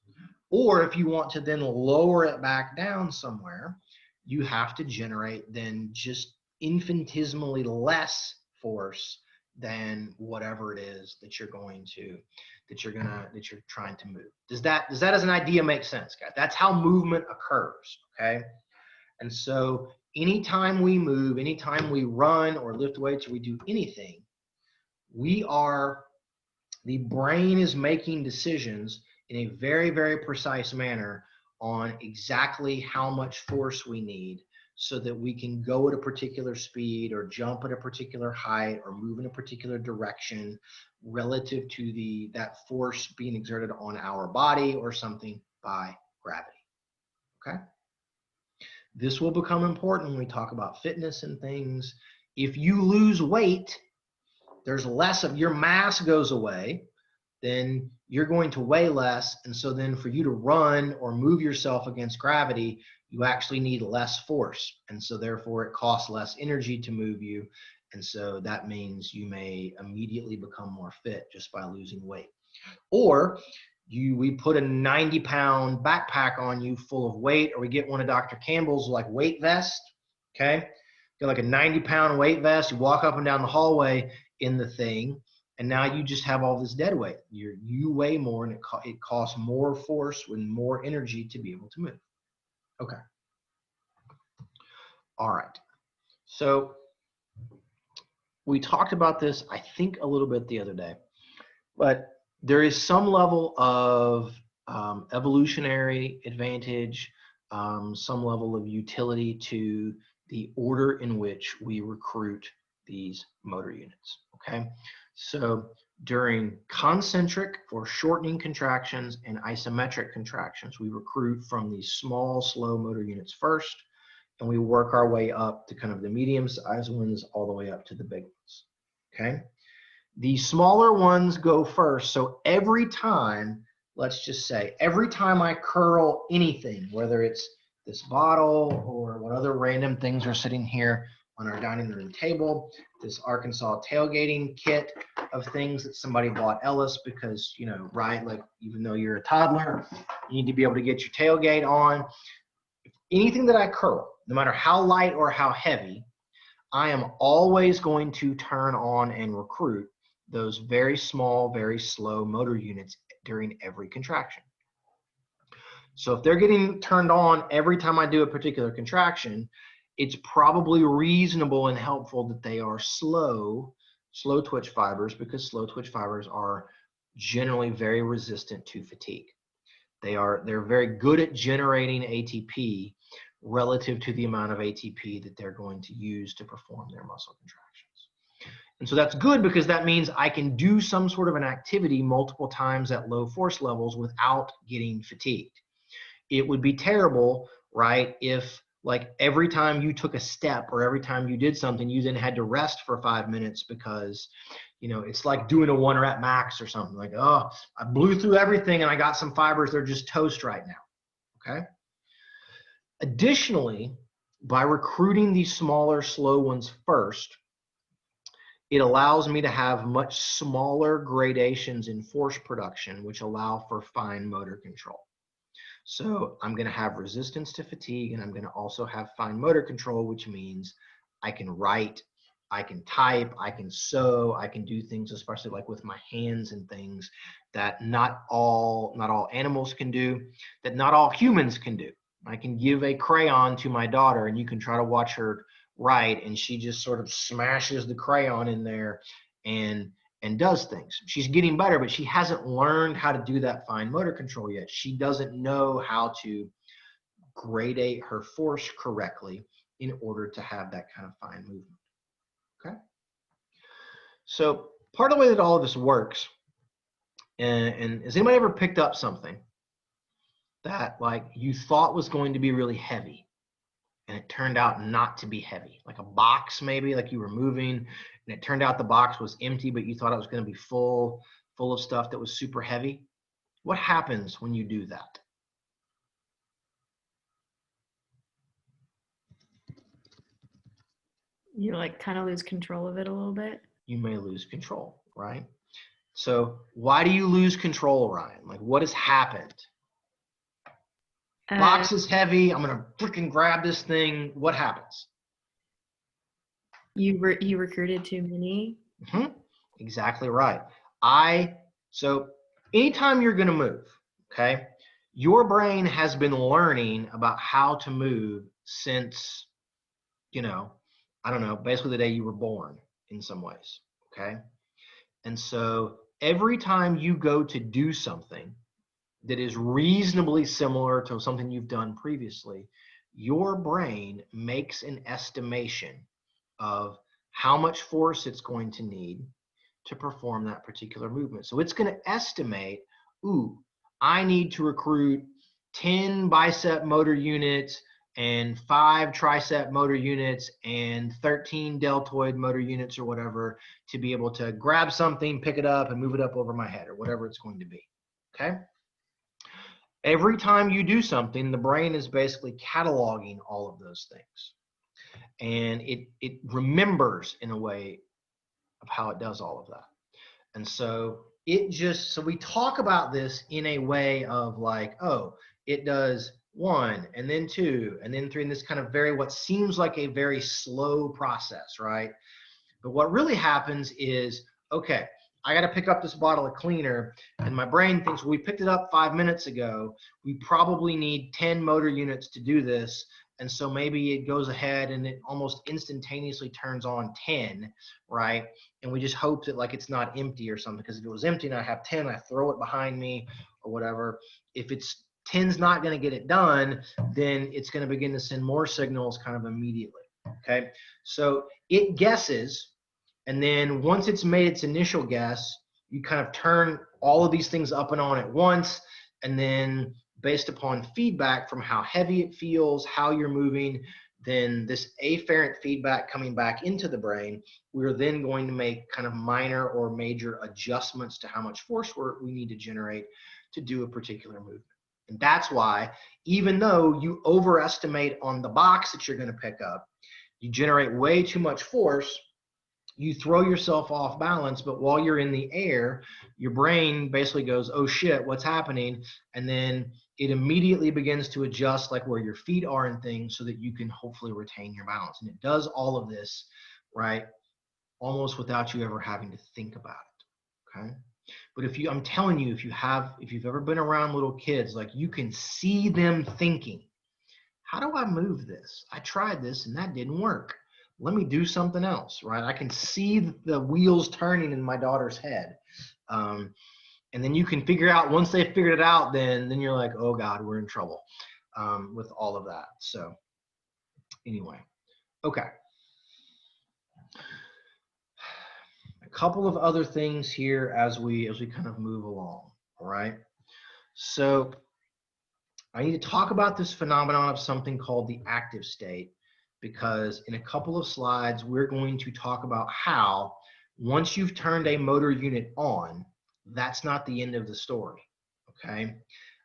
Or if you want to then lower it back down somewhere, you have to generate then just infinitesimally less force than whatever it is that you're trying to move. Does that as an idea make sense, guys? That's how movement occurs, okay? And so anytime we move, anytime we run or lift weights or we do anything, the brain is making decisions in a very, very precise manner on exactly how much force we need so that we can go at a particular speed or jump at a particular height or move in a particular direction relative to that force being exerted on our body or something by gravity, okay? This will become important when we talk about fitness and things. If you lose weight, there's less of your mass goes away, then you're going to weigh less. And so then for you to run or move yourself against gravity, you actually need less force. And so therefore it costs less energy to move you. And so that means you may immediately become more fit just by losing weight. Or we put a 90-pound backpack on you full of weight, or we get one of Dr. Campbell's like weight vest, okay? Get like a 90-pound weight vest, you walk up and down the hallway in the thing, and now you just have all this dead weight. You weigh more, and it costs more force and more energy to be able to move. Okay. All right. So we talked about this, I think, a little bit the other day, but there is some level of evolutionary advantage, some level of utility to the order in which we recruit these motor units, okay? So during concentric or shortening contractions and isometric contractions, we recruit from these small, slow motor units first, and we work our way up to kind of the medium-sized ones all the way up to the big ones, okay? The smaller ones go first, so every time, let's just say, every time I curl anything, whether it's this bottle or what other random things are sitting here on our dining room table, this Arkansas tailgating kit of things that somebody bought Ellis because, you know, right, like even though you're a toddler, you need to be able to get your tailgate on. Anything that I curl, no matter how light or how heavy, I am always going to turn on and recruit those very small, very slow motor units during every contraction. So if they're getting turned on every time I do a particular contraction, it's probably reasonable and helpful that they are slow twitch fibers, because slow twitch fibers are generally very resistant to fatigue. They're very good at generating ATP relative to the amount of ATP that they're going to use to perform their muscle contractions. And so that's good because that means I can do some sort of an activity multiple times at low force levels without getting fatigued. It would be terrible, right, if like every time you took a step or every time you did something, you then had to rest for 5 minutes because, you know, it's like doing a 1 rep max or something. Like, oh, I blew through everything and I got some fibers, they're just toast right now, okay? Additionally, by recruiting these smaller, slow ones first, it allows me to have much smaller gradations in force production, which allow for fine motor control. So I'm going to have resistance to fatigue, and I'm going to also have fine motor control, which means I can write, I can type, I can sew, I can do things, especially like with my hands and things that not all animals can do, that not all humans can do. I can give a crayon to my daughter, and you can try to watch her write, and she just sort of smashes the crayon in there and does things. She's getting better, but she hasn't learned how to do that fine motor control yet. She doesn't know how to gradate her force correctly in order to have that kind of fine movement. Okay? So part of the way that all of this works, and has anybody ever picked up something that like you thought was going to be really heavy and it turned out not to be heavy? Like a box maybe, like you were moving and it turned out the box was empty, but you thought it was going to be full of stuff that was super heavy. What happens when you do that? You like kind of lose control of it a little bit. You may lose control, right? So why do you lose control, Ryan? Like what has happened? Box is heavy. I'm going to freaking grab this thing. What happens? You recruited too many. Mm-hmm. Exactly right. So anytime you're going to move, okay, your brain has been learning about how to move since, I don't know, basically the day you were born in some ways, okay? And so every time you go to do something that is reasonably similar to something you've done previously, your brain makes an estimation of how much force it's going to need to perform that particular movement. So it's going to estimate, ooh, I need to recruit 10 bicep motor units and 5 tricep motor units and 13 deltoid motor units or whatever to be able to grab something, pick it up, and move it up over my head or whatever it's going to be, okay? Every time you do something, the brain is basically cataloging all of those things. And it remembers in a way of how it does all of that. And so so we talk about this in a way of like, oh, it does 1 and then 2 and then 3, and this kind of what seems like a very slow process, right? But what really happens is, okay, I got to pick up this bottle of cleaner, and my brain thinks, well, we picked it up 5 minutes ago. We probably need 10 motor units to do this. And so maybe it goes ahead and it almost instantaneously turns on 10, right? And we just hope that like it's not empty or something, because if it was empty and I have 10, I throw it behind me or whatever. If 10's not going to get it done, then it's going to begin to send more signals kind of immediately, okay? So it guesses, and then once it's made its initial guess, you kind of turn all of these things up and on at once, and then based upon feedback from how heavy it feels, how you're moving, then this afferent feedback coming back into the brain, we're then going to make kind of minor or major adjustments to how much force we need to generate to do a particular movement. And that's why, even though you overestimate on the box that you're going to pick up, you generate way too much force, you throw yourself off balance, but while you're in the air, your brain basically goes, oh shit, what's happening? And then it immediately begins to adjust like where your feet are and things so that you can hopefully retain your balance. And it does all of this, right, almost without you ever having to think about it, okay? But I'm telling you, if you've ever been around little kids, like you can see them thinking, how do I move this? I tried this and that didn't work. Let me do something else, right? I can see the wheels turning in my daughter's head. And then you can figure out, once they've figured it out, then you're like, oh God, we're in trouble with all of that. So anyway, okay. A couple of other things here as we kind of move along, all right? So I need to talk about this phenomenon of something called the active state, because in a couple of slides, we're going to talk about how once you've turned a motor unit on, that's not the end of the story, okay?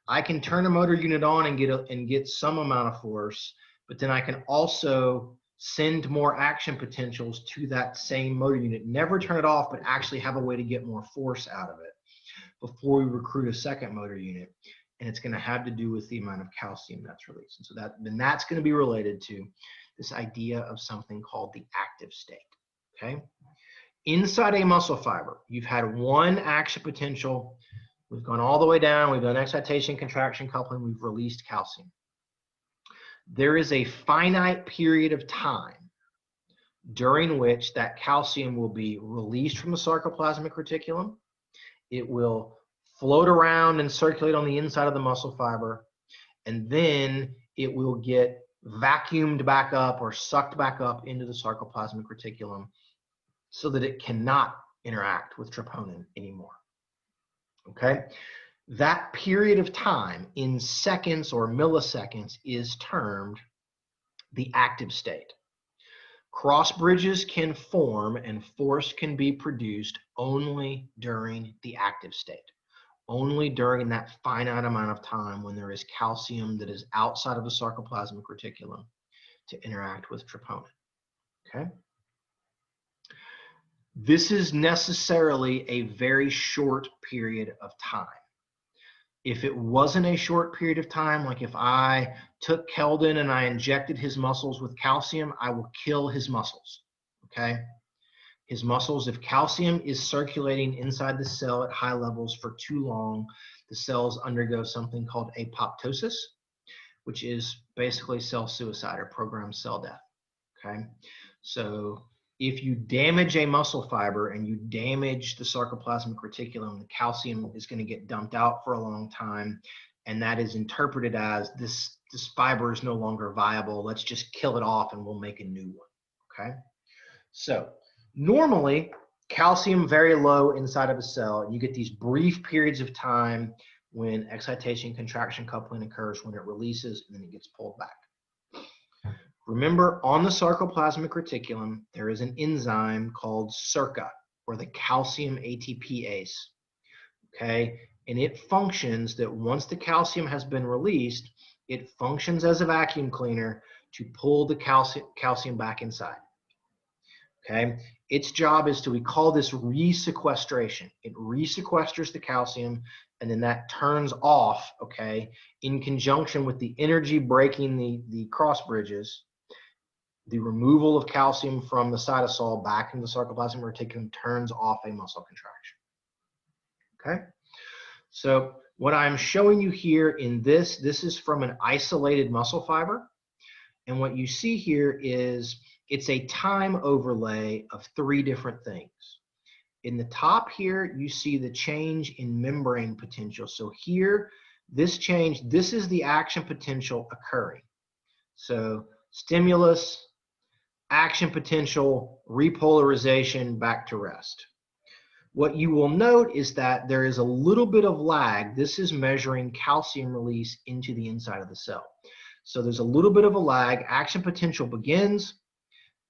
I can turn a motor unit on and get some amount of force, but then I can also send more action potentials to that same motor unit, never turn it off, but actually have a way to get more force out of it before we recruit a second motor unit. And it's going to have to do with the amount of calcium that's released. And so that's going to be related to this idea of something called the active state, okay? Inside a muscle fiber, you've had one action potential. We've gone all the way down. We've done excitation, contraction, coupling. We've released calcium. There is a finite period of time during which that calcium will be released from the sarcoplasmic reticulum. It will float around and circulate on the inside of the muscle fiber, and then it will get vacuumed back up or sucked back up into the sarcoplasmic reticulum so that it cannot interact with troponin anymore, okay? That period of time in seconds or milliseconds is termed the active state. Cross bridges can form and force can be produced only during the active state, only during that finite amount of time when there is calcium that is outside of the sarcoplasmic reticulum to interact with troponin, okay? This is necessarily a very short period of time. If it wasn't a short period of time, like if I took Keldon and I injected his muscles with calcium, I will kill his muscles, okay? his muscles. If calcium is circulating inside the cell at high levels for too long, the cells undergo something called apoptosis, which is basically cell suicide or programmed cell death. Okay, so if you damage a muscle fiber and you damage the sarcoplasmic reticulum, the calcium is going to get dumped out for a long time, and that is interpreted as this fiber is no longer viable. Let's just kill it off and we'll make a new one. Okay, so normally calcium very low inside of a cell. You get these brief periods of time when excitation contraction coupling occurs, when it releases and then it gets pulled back. Remember, on the sarcoplasmic reticulum, there is an enzyme called SERCA, or the calcium ATPase. Okay, and it functions that once the calcium has been released, it functions as a vacuum cleaner to pull the calcium back inside. Okay, its job is to, we call this resequestration. It resequesters the calcium, and then that turns off, okay, in conjunction with the energy breaking the cross bridges. The removal of calcium from the cytosol back into the sarcoplasmic reticulum turns off a muscle contraction. Okay, so what I'm showing you here in this is from an isolated muscle fiber, and what you see here is it's a time overlay of 3 different things. In the top here, you see the change in membrane potential. So here, this change, this is the action potential occurring. So stimulus, action potential, repolarization, back to rest. What you will note is that there is a little bit of lag. This is measuring calcium release into the inside of the cell. So there's a little bit of a lag. Action potential begins.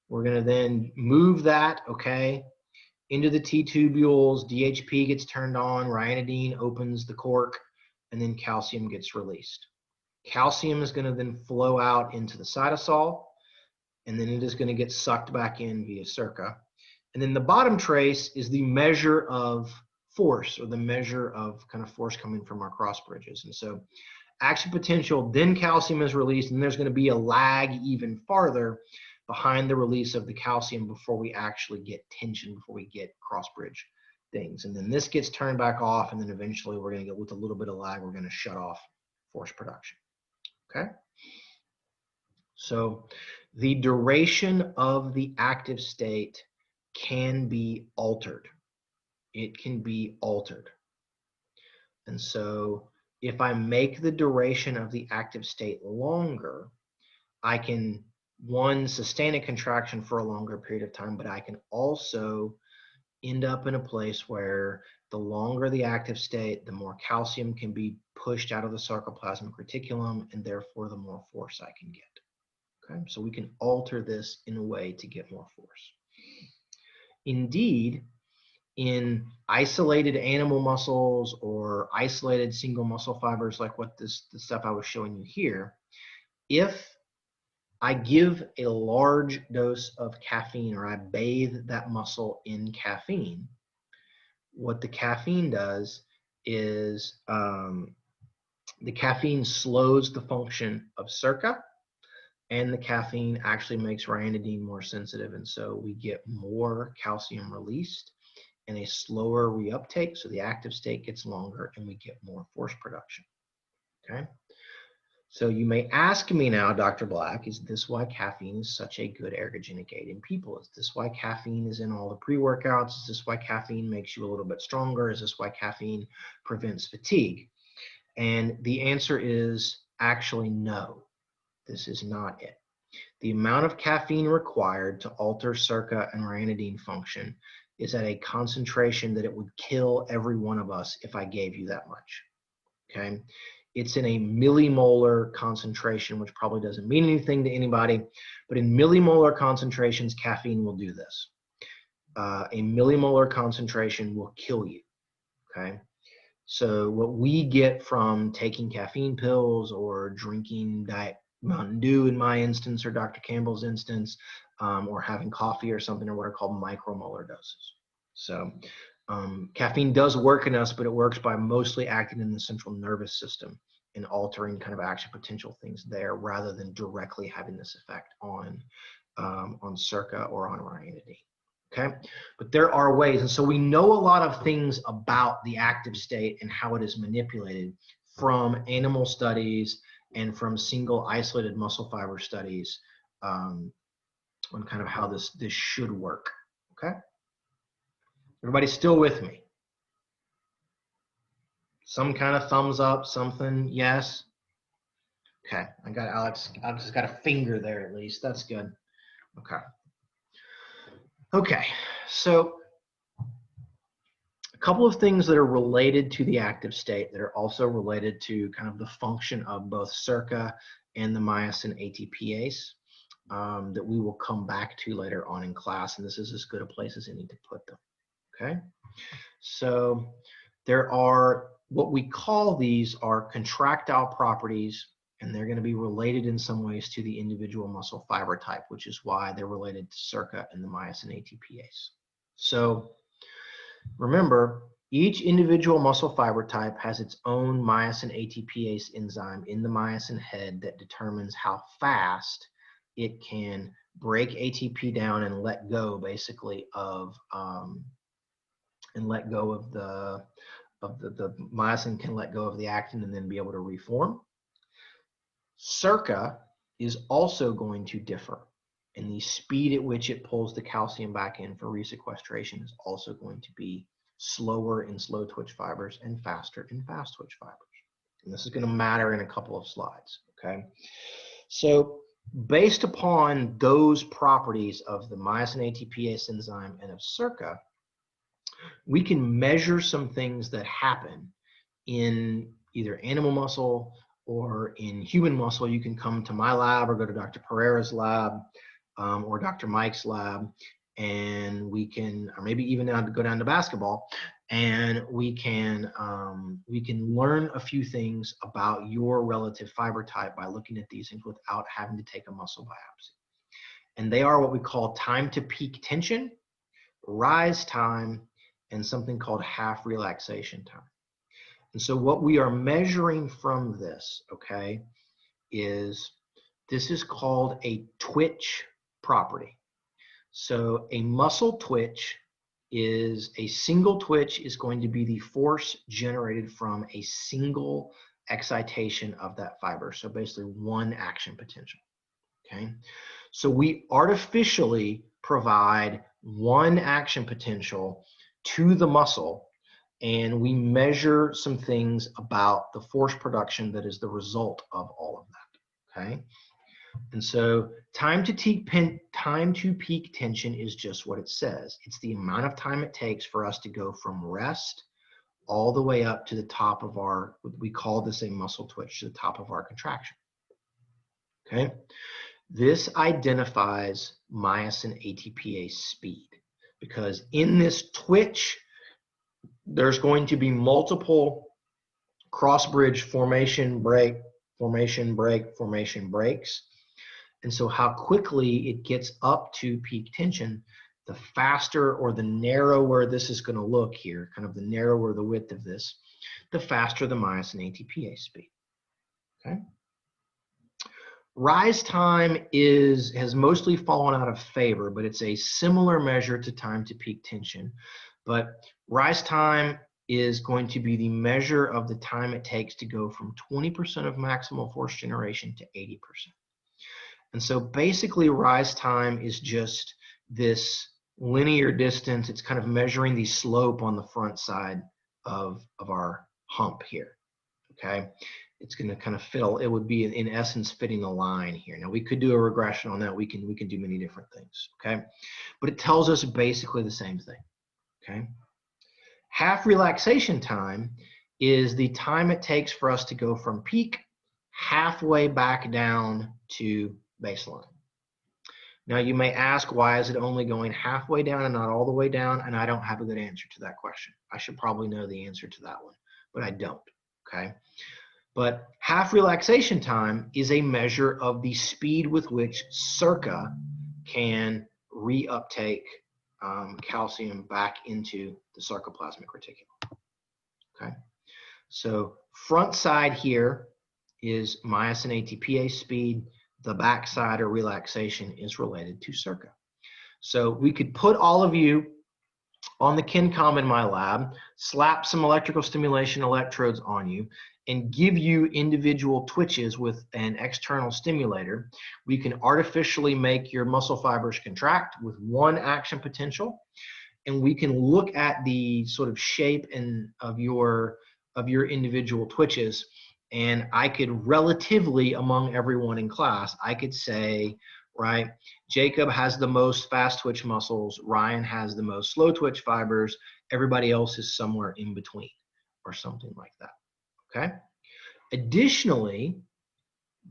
We're going to then move that, okay, into the T-tubules. DHP gets turned on, ryanodine opens the cork, and then calcium gets released. Calcium is going to then flow out into the cytosol, and then it is going to get sucked back in via SERCA. And then the bottom trace is the measure of force, or the measure of kind of force coming from our cross bridges. And so action potential, then calcium is released, and there's going to be a lag even farther behind the release of the calcium before we actually get tension, before we get cross bridge things. And then this gets turned back off, and then eventually we're going to get, with a little bit of lag, we're going to shut off force production. Okay? So the duration of the active state can be altered. It can be altered. And so if I make the duration of the active state longer, I can, one, sustain a contraction for a longer period of time, but I can also end up in a place where the longer the active state, the more calcium can be pushed out of the sarcoplasmic reticulum, and therefore the more force I can get. Okay, so we can alter this in a way to get more force. Indeed, in isolated animal muscles or isolated single muscle fibers, like what the stuff I was showing you here, if I give a large dose of caffeine, or I bathe that muscle in caffeine, what the caffeine does is the caffeine slows the function of SERCA, and the caffeine actually makes ryanodine more sensitive, and so we get more calcium released and a slower reuptake, so the active state gets longer and we get more force production. Okay, so you may ask me now, Dr. Black, is this why caffeine is such a good ergogenic aid in people? Is this why caffeine is in all the pre-workouts? Is this why caffeine makes you a little bit stronger? Is this why caffeine prevents fatigue? And the answer is actually no. This is not it. The amount of caffeine required to alter SERCA and ryanodine function is at a concentration that it would kill every one of us if I gave you that much. Okay, it's in a millimolar concentration, which probably doesn't mean anything to anybody, but in millimolar concentrations, caffeine will do this. A millimolar concentration will kill you. Okay, so what we get from taking caffeine pills or drinking Diet Mountain Dew in my instance, or Dr. Campbell's instance, or having coffee or something, or what are called micromolar doses. So caffeine does work in us, but it works by mostly acting in the central nervous system and altering kind of action potential things there, rather than directly having this effect on SERCA or on ryanodine. okay? But there are ways, and so we know a lot of things about the active state and how it is manipulated from animal studies and from single isolated muscle fiber studies on kind of how this should work, okay? Everybody still with me? Some kind of thumbs up, something, yes? Okay, I got Alex. Alex has got a finger there at least. That's good. Okay. Okay, so a couple of things that are related to the active state that are also related to kind of the function of both SERCA and the myosin ATPase that we will come back to later on in class, and this is as good a place as any to put them. Okay, so there are what we call these are contractile properties, and they're going to be related in some ways to the individual muscle fiber type, which is why they're related to SERCA and the myosin ATPase. So remember, each individual muscle fiber type has its own myosin ATPase enzyme in the myosin head that determines how fast it can break ATP down and let go, basically, of the myosin can let go of the actin and then be able to reform. SERCA is also going to differ, and the speed at which it pulls the calcium back in for resequestration is also going to be slower in slow twitch fibers and faster in fast twitch fibers. And this is going to matter in a couple of slides, okay? So based upon those properties of the myosin ATPase enzyme and of SERCA, we can measure some things that happen in either animal muscle or in human muscle. You can come to my lab or go to Dr. Pereira's lab or Dr. Mike's lab, and we can, or maybe even go down to basketball, and we can learn a few things about your relative fiber type by looking at these things without having to take a muscle biopsy. And they are what we call time to peak tension, rise time, and something called half relaxation time. And so what we are measuring from this, okay, is this is called a twitch property. So a muscle twitch is a single twitch is going to be the force generated from a single excitation of that fiber. So basically one action potential, okay? So we artificially provide one action potential to the muscle, and we measure some things about the force production that is the result of all of that, okay? And so time to peak tension is just what it says. It's the amount of time it takes for us to go from rest all the way up to the top of our, we call this a muscle twitch, to the top of our contraction, okay? This identifies myosin ATPase speed, because in this twitch, there's going to be multiple cross-bridge formation, break, formation, break, formation, breaks. And so how quickly it gets up to peak tension, the faster or the narrower this is going to look here, kind of the narrower the width of this, the faster the myosin ATPase speed, okay? Rise time has mostly fallen out of favor, but it's a similar measure to time to peak tension. But rise time is going to be the measure of the time it takes to go from 20% of maximal force generation to 80%. And so basically rise time is just this linear distance. It's kind of measuring the slope on the front side of our hump here, okay? It's going to kind of fill, it would be in essence fitting a line here. Now we could do a regression on that. We can do many different things, okay? But it tells us basically the same thing, okay? Half relaxation time is the time it takes for us to go from peak halfway back down to baseline. Now you may ask, why is it only going halfway down and not all the way down? And I don't have a good answer to that question. I should probably know the answer to that one, but I don't, okay? But half relaxation time is a measure of the speed with which SERCA can reuptake calcium back into the sarcoplasmic reticulum, okay? So front side here is myosin ATPase speed. The back side, or relaxation, is related to SERCA. So we could put all of you on the KinCom in my lab, slap some electrical stimulation electrodes on you, and give you individual twitches with an external stimulator. We can artificially make your muscle fibers contract with one action potential, and we can look at the sort of shape of your individual twitches, and I could relatively, among everyone in class, I could say, right, Jacob has the most fast twitch muscles, Ryan has the most slow twitch fibers, everybody else is somewhere in between or something like that, okay? Additionally,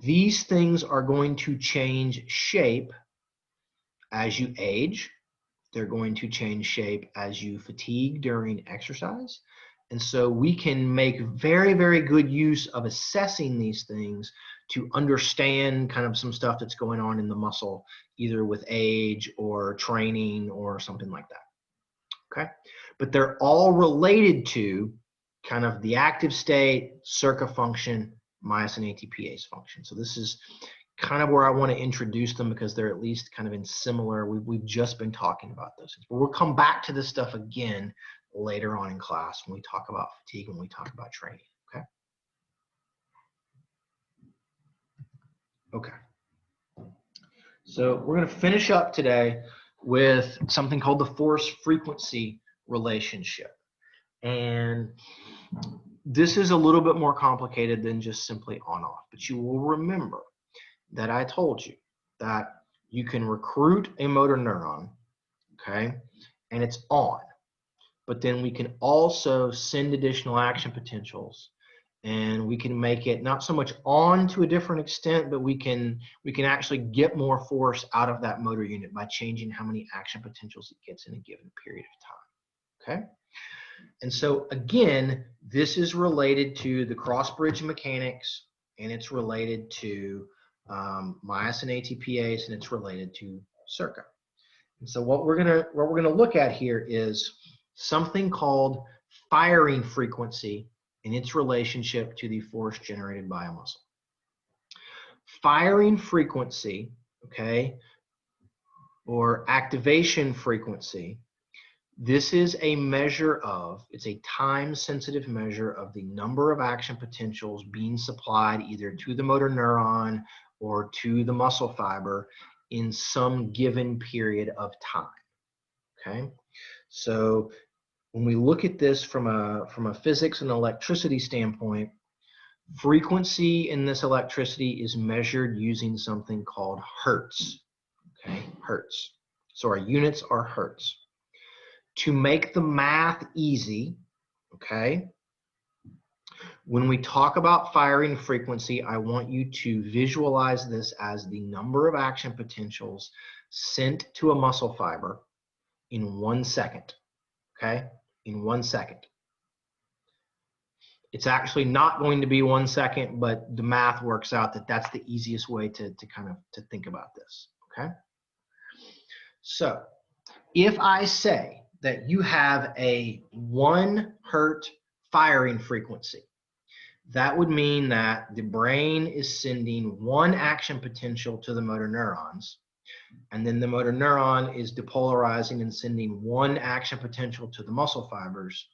these things are going to change shape as you age. They're going to change shape as you fatigue during exercise. And so we can make very, very good use of assessing these things to understand kind of some stuff that's going on in the muscle, either with age or training or something like that, okay? But they're all related to kind of the active state, circa function, myosin ATPase function. So this is kind of where I want to introduce them because they're at least kind of in similar, we've just been talking about those things. But we'll come back to this stuff again later on in class when we talk about fatigue and when we talk about training, okay? Okay. So we're going to finish up today with something called the force-frequency relationship. And this is a little bit more complicated than just simply on-off, but you will remember that I told you that you can recruit a motor neuron, okay, and it's on. But then we can also send additional action potentials, and we can make it not so much on to a different extent, but we can actually get more force out of that motor unit by changing how many action potentials it gets in a given period of time, okay? And so again, this is related to the cross-bridge mechanics, and it's related to myosin ATPase, and it's related to circa. And so what we're gonna look at here is something called firing frequency and its relationship to the force generated by a muscle. Firing frequency, okay, or activation frequency, this is a measure of, it's a time-sensitive measure of the number of action potentials being supplied either to the motor neuron or to the muscle fiber in some given period of time, okay? So when we look at this from a physics and electricity standpoint, frequency in this electricity is measured using something called hertz, okay, hertz. So our units are hertz. To make the math easy, okay, when we talk about firing frequency, I want you to visualize this as the number of action potentials sent to a muscle fiber in 1 second, okay, in 1 second. It's actually not going to be 1 second, but the math works out that that's the easiest way to think about this, okay? So if I say that you have a 1 hertz firing frequency, that would mean that the brain is sending 1 action potential to the motor neurons, and then the motor neuron is depolarizing and sending 1 action potential to the muscle fibers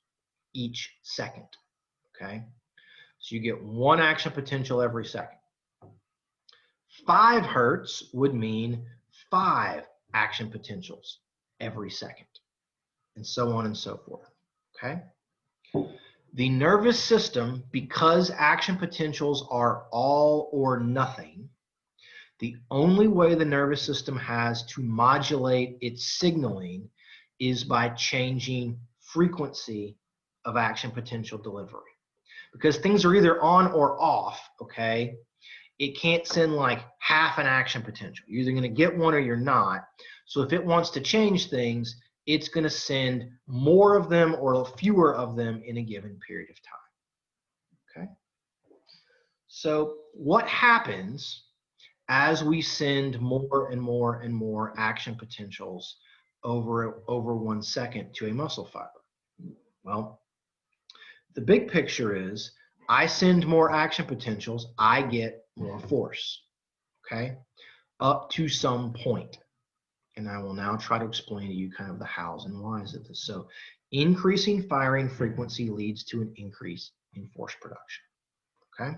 each second, okay? So you get 1 action potential every second. 5 hertz would mean 5 action potentials every second, and so on and so forth, okay? The nervous system, because action potentials are all or nothing, the only way the nervous system has to modulate its signaling is by changing frequency of action potential delivery. Because things are either on or off, okay? It can't send like half an action potential. You're either gonna get one or you're not. So if it wants to change things, it's going to send more of them or fewer of them in a given period of time, okay? So what happens as we send more and more and more action potentials over 1 second to a muscle fiber? Well, the big picture is I send more action potentials, I get more force, okay, up to some point. And I will now try to explain to you kind of the hows and whys of this. So increasing firing frequency leads to an increase in force production, okay?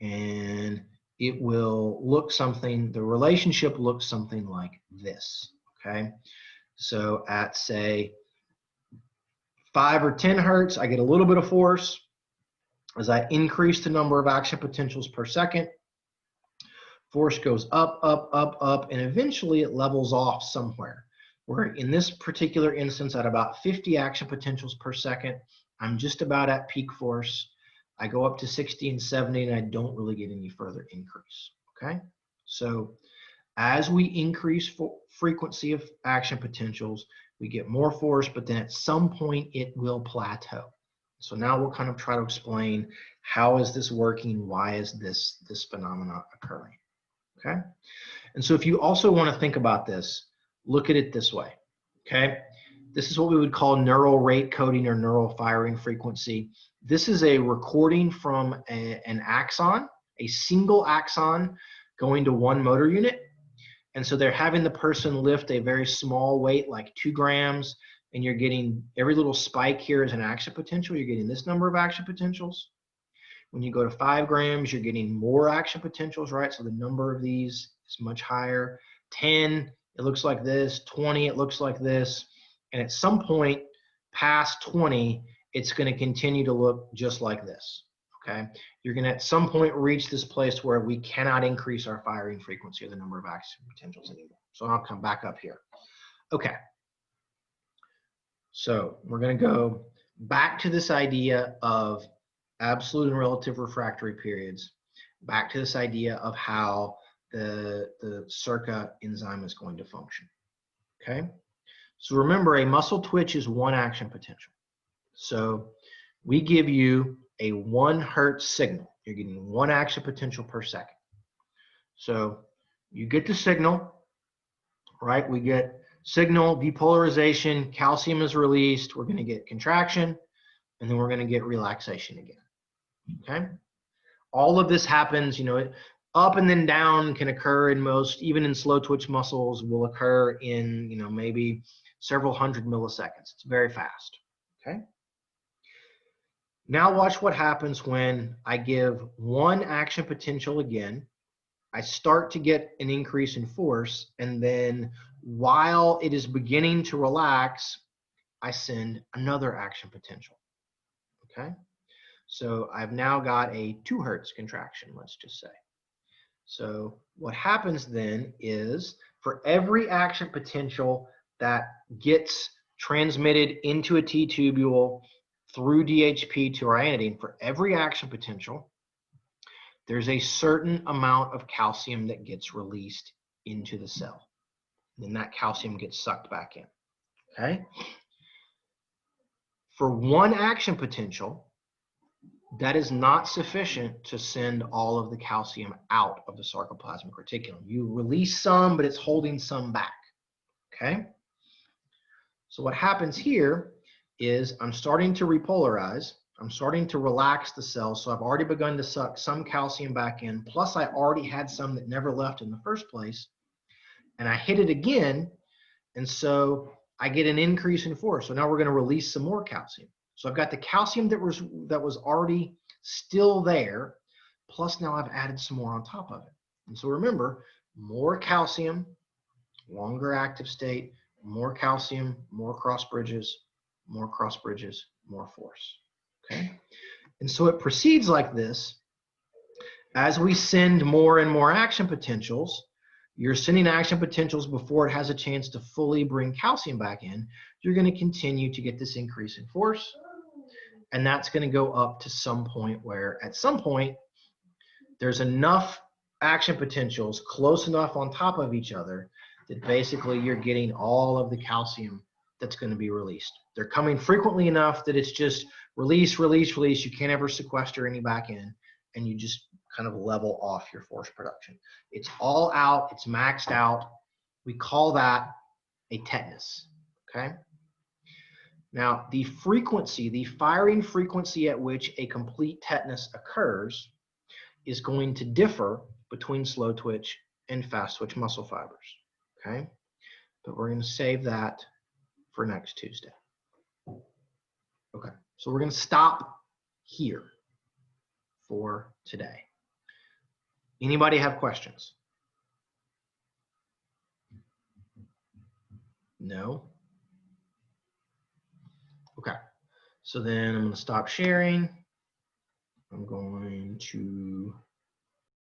And it will look something, the relationship looks something like this, okay? So at, say, 5 or 10 hertz, I get a little bit of force. As I increase the number of action potentials per second, force goes up, up, up, up, and eventually it levels off somewhere. Where in this particular instance, at about 50 action potentials per second, I'm just about at peak force. I go up to 60 and 70, and I don't really get any further increase, okay? So as we increase frequency of action potentials, we get more force, but then at some point it will plateau. So now we'll kind of try to explain how is this working, why is this phenomenon occurring, okay? And so if you also want to think about this, look at it this way, okay? This is what we would call neural rate coding or neural firing frequency. This is a recording from an axon, a single axon going to one motor unit. And so they're having the person lift a very small weight, like 2 grams, and you're getting every little spike here is an action potential. You're getting this number of action potentials. When you go to 5 grams, you're getting more action potentials, right? So the number of these is much higher. 10, it looks like this. 20, it looks like this. And at some point past 20, it's going to continue to look just like this, okay? You're going to at some point reach this place where we cannot increase our firing frequency or the number of action potentials anymore. So I'll come back up here. Okay. So we're going to go back to this idea of absolute and relative refractory periods, back to this idea of how the SERCA enzyme is going to function, okay? So remember, a muscle twitch is 1 action potential. So we give you a 1 hertz signal. You're getting 1 action potential per second. So you get the signal, right? We get signal, depolarization, calcium is released, we're going to get contraction, and then we're going to get relaxation again, okay? All of this happens, you know, up and then down can occur in most, even in slow twitch muscles, will occur in, you know, maybe several hundred milliseconds. It's very fast, okay? Now watch what happens when I give 1 action potential again. I start to get an increase in force, and then while it is beginning to relax, I send another action potential, okay? So I've now got a 2 hertz contraction, let's just say. So what happens then is for every action potential that gets transmitted into a T-tubule through DHP to our anidine, for every action potential, there's a certain amount of calcium that gets released into the cell. Then that calcium gets sucked back in, okay? For 1 action potential, that is not sufficient to send all of the calcium out of the sarcoplasmic reticulum. You release some, but it's holding some back, okay? So what happens here is I'm starting to repolarize. I'm starting to relax the cells, so I've already begun to suck some calcium back in, plus I already had some that never left in the first place, and I hit it again, and so I get an increase in force. So now we're going to release some more calcium. So I've got the calcium that was already still there, plus now I've added some more on top of it. And so remember, more calcium, longer active state, more calcium, more cross bridges, more force, okay? And so it proceeds like this. As we send more and more action potentials, you're sending action potentials before it has a chance to fully bring calcium back in. You're going to continue to get this increase in force, and that's going to go up to some point where at some point there's enough action potentials close enough on top of each other that basically you're getting all of the calcium that's going to be released. They're coming frequently enough that it's just release, release, release. You can't ever sequester any back in, and you just kind of level off your force production. It's all out, it's maxed out. We call that a tetanus, okay? Now, the frequency, the firing frequency at which a complete tetanus occurs is going to differ between slow twitch and fast twitch muscle fibers, okay? but we're going to save that for next Tuesday. Okay, so we're going to stop here for today. Anybody have questions? No? Okay, so then I'm going to stop sharing. I'm going to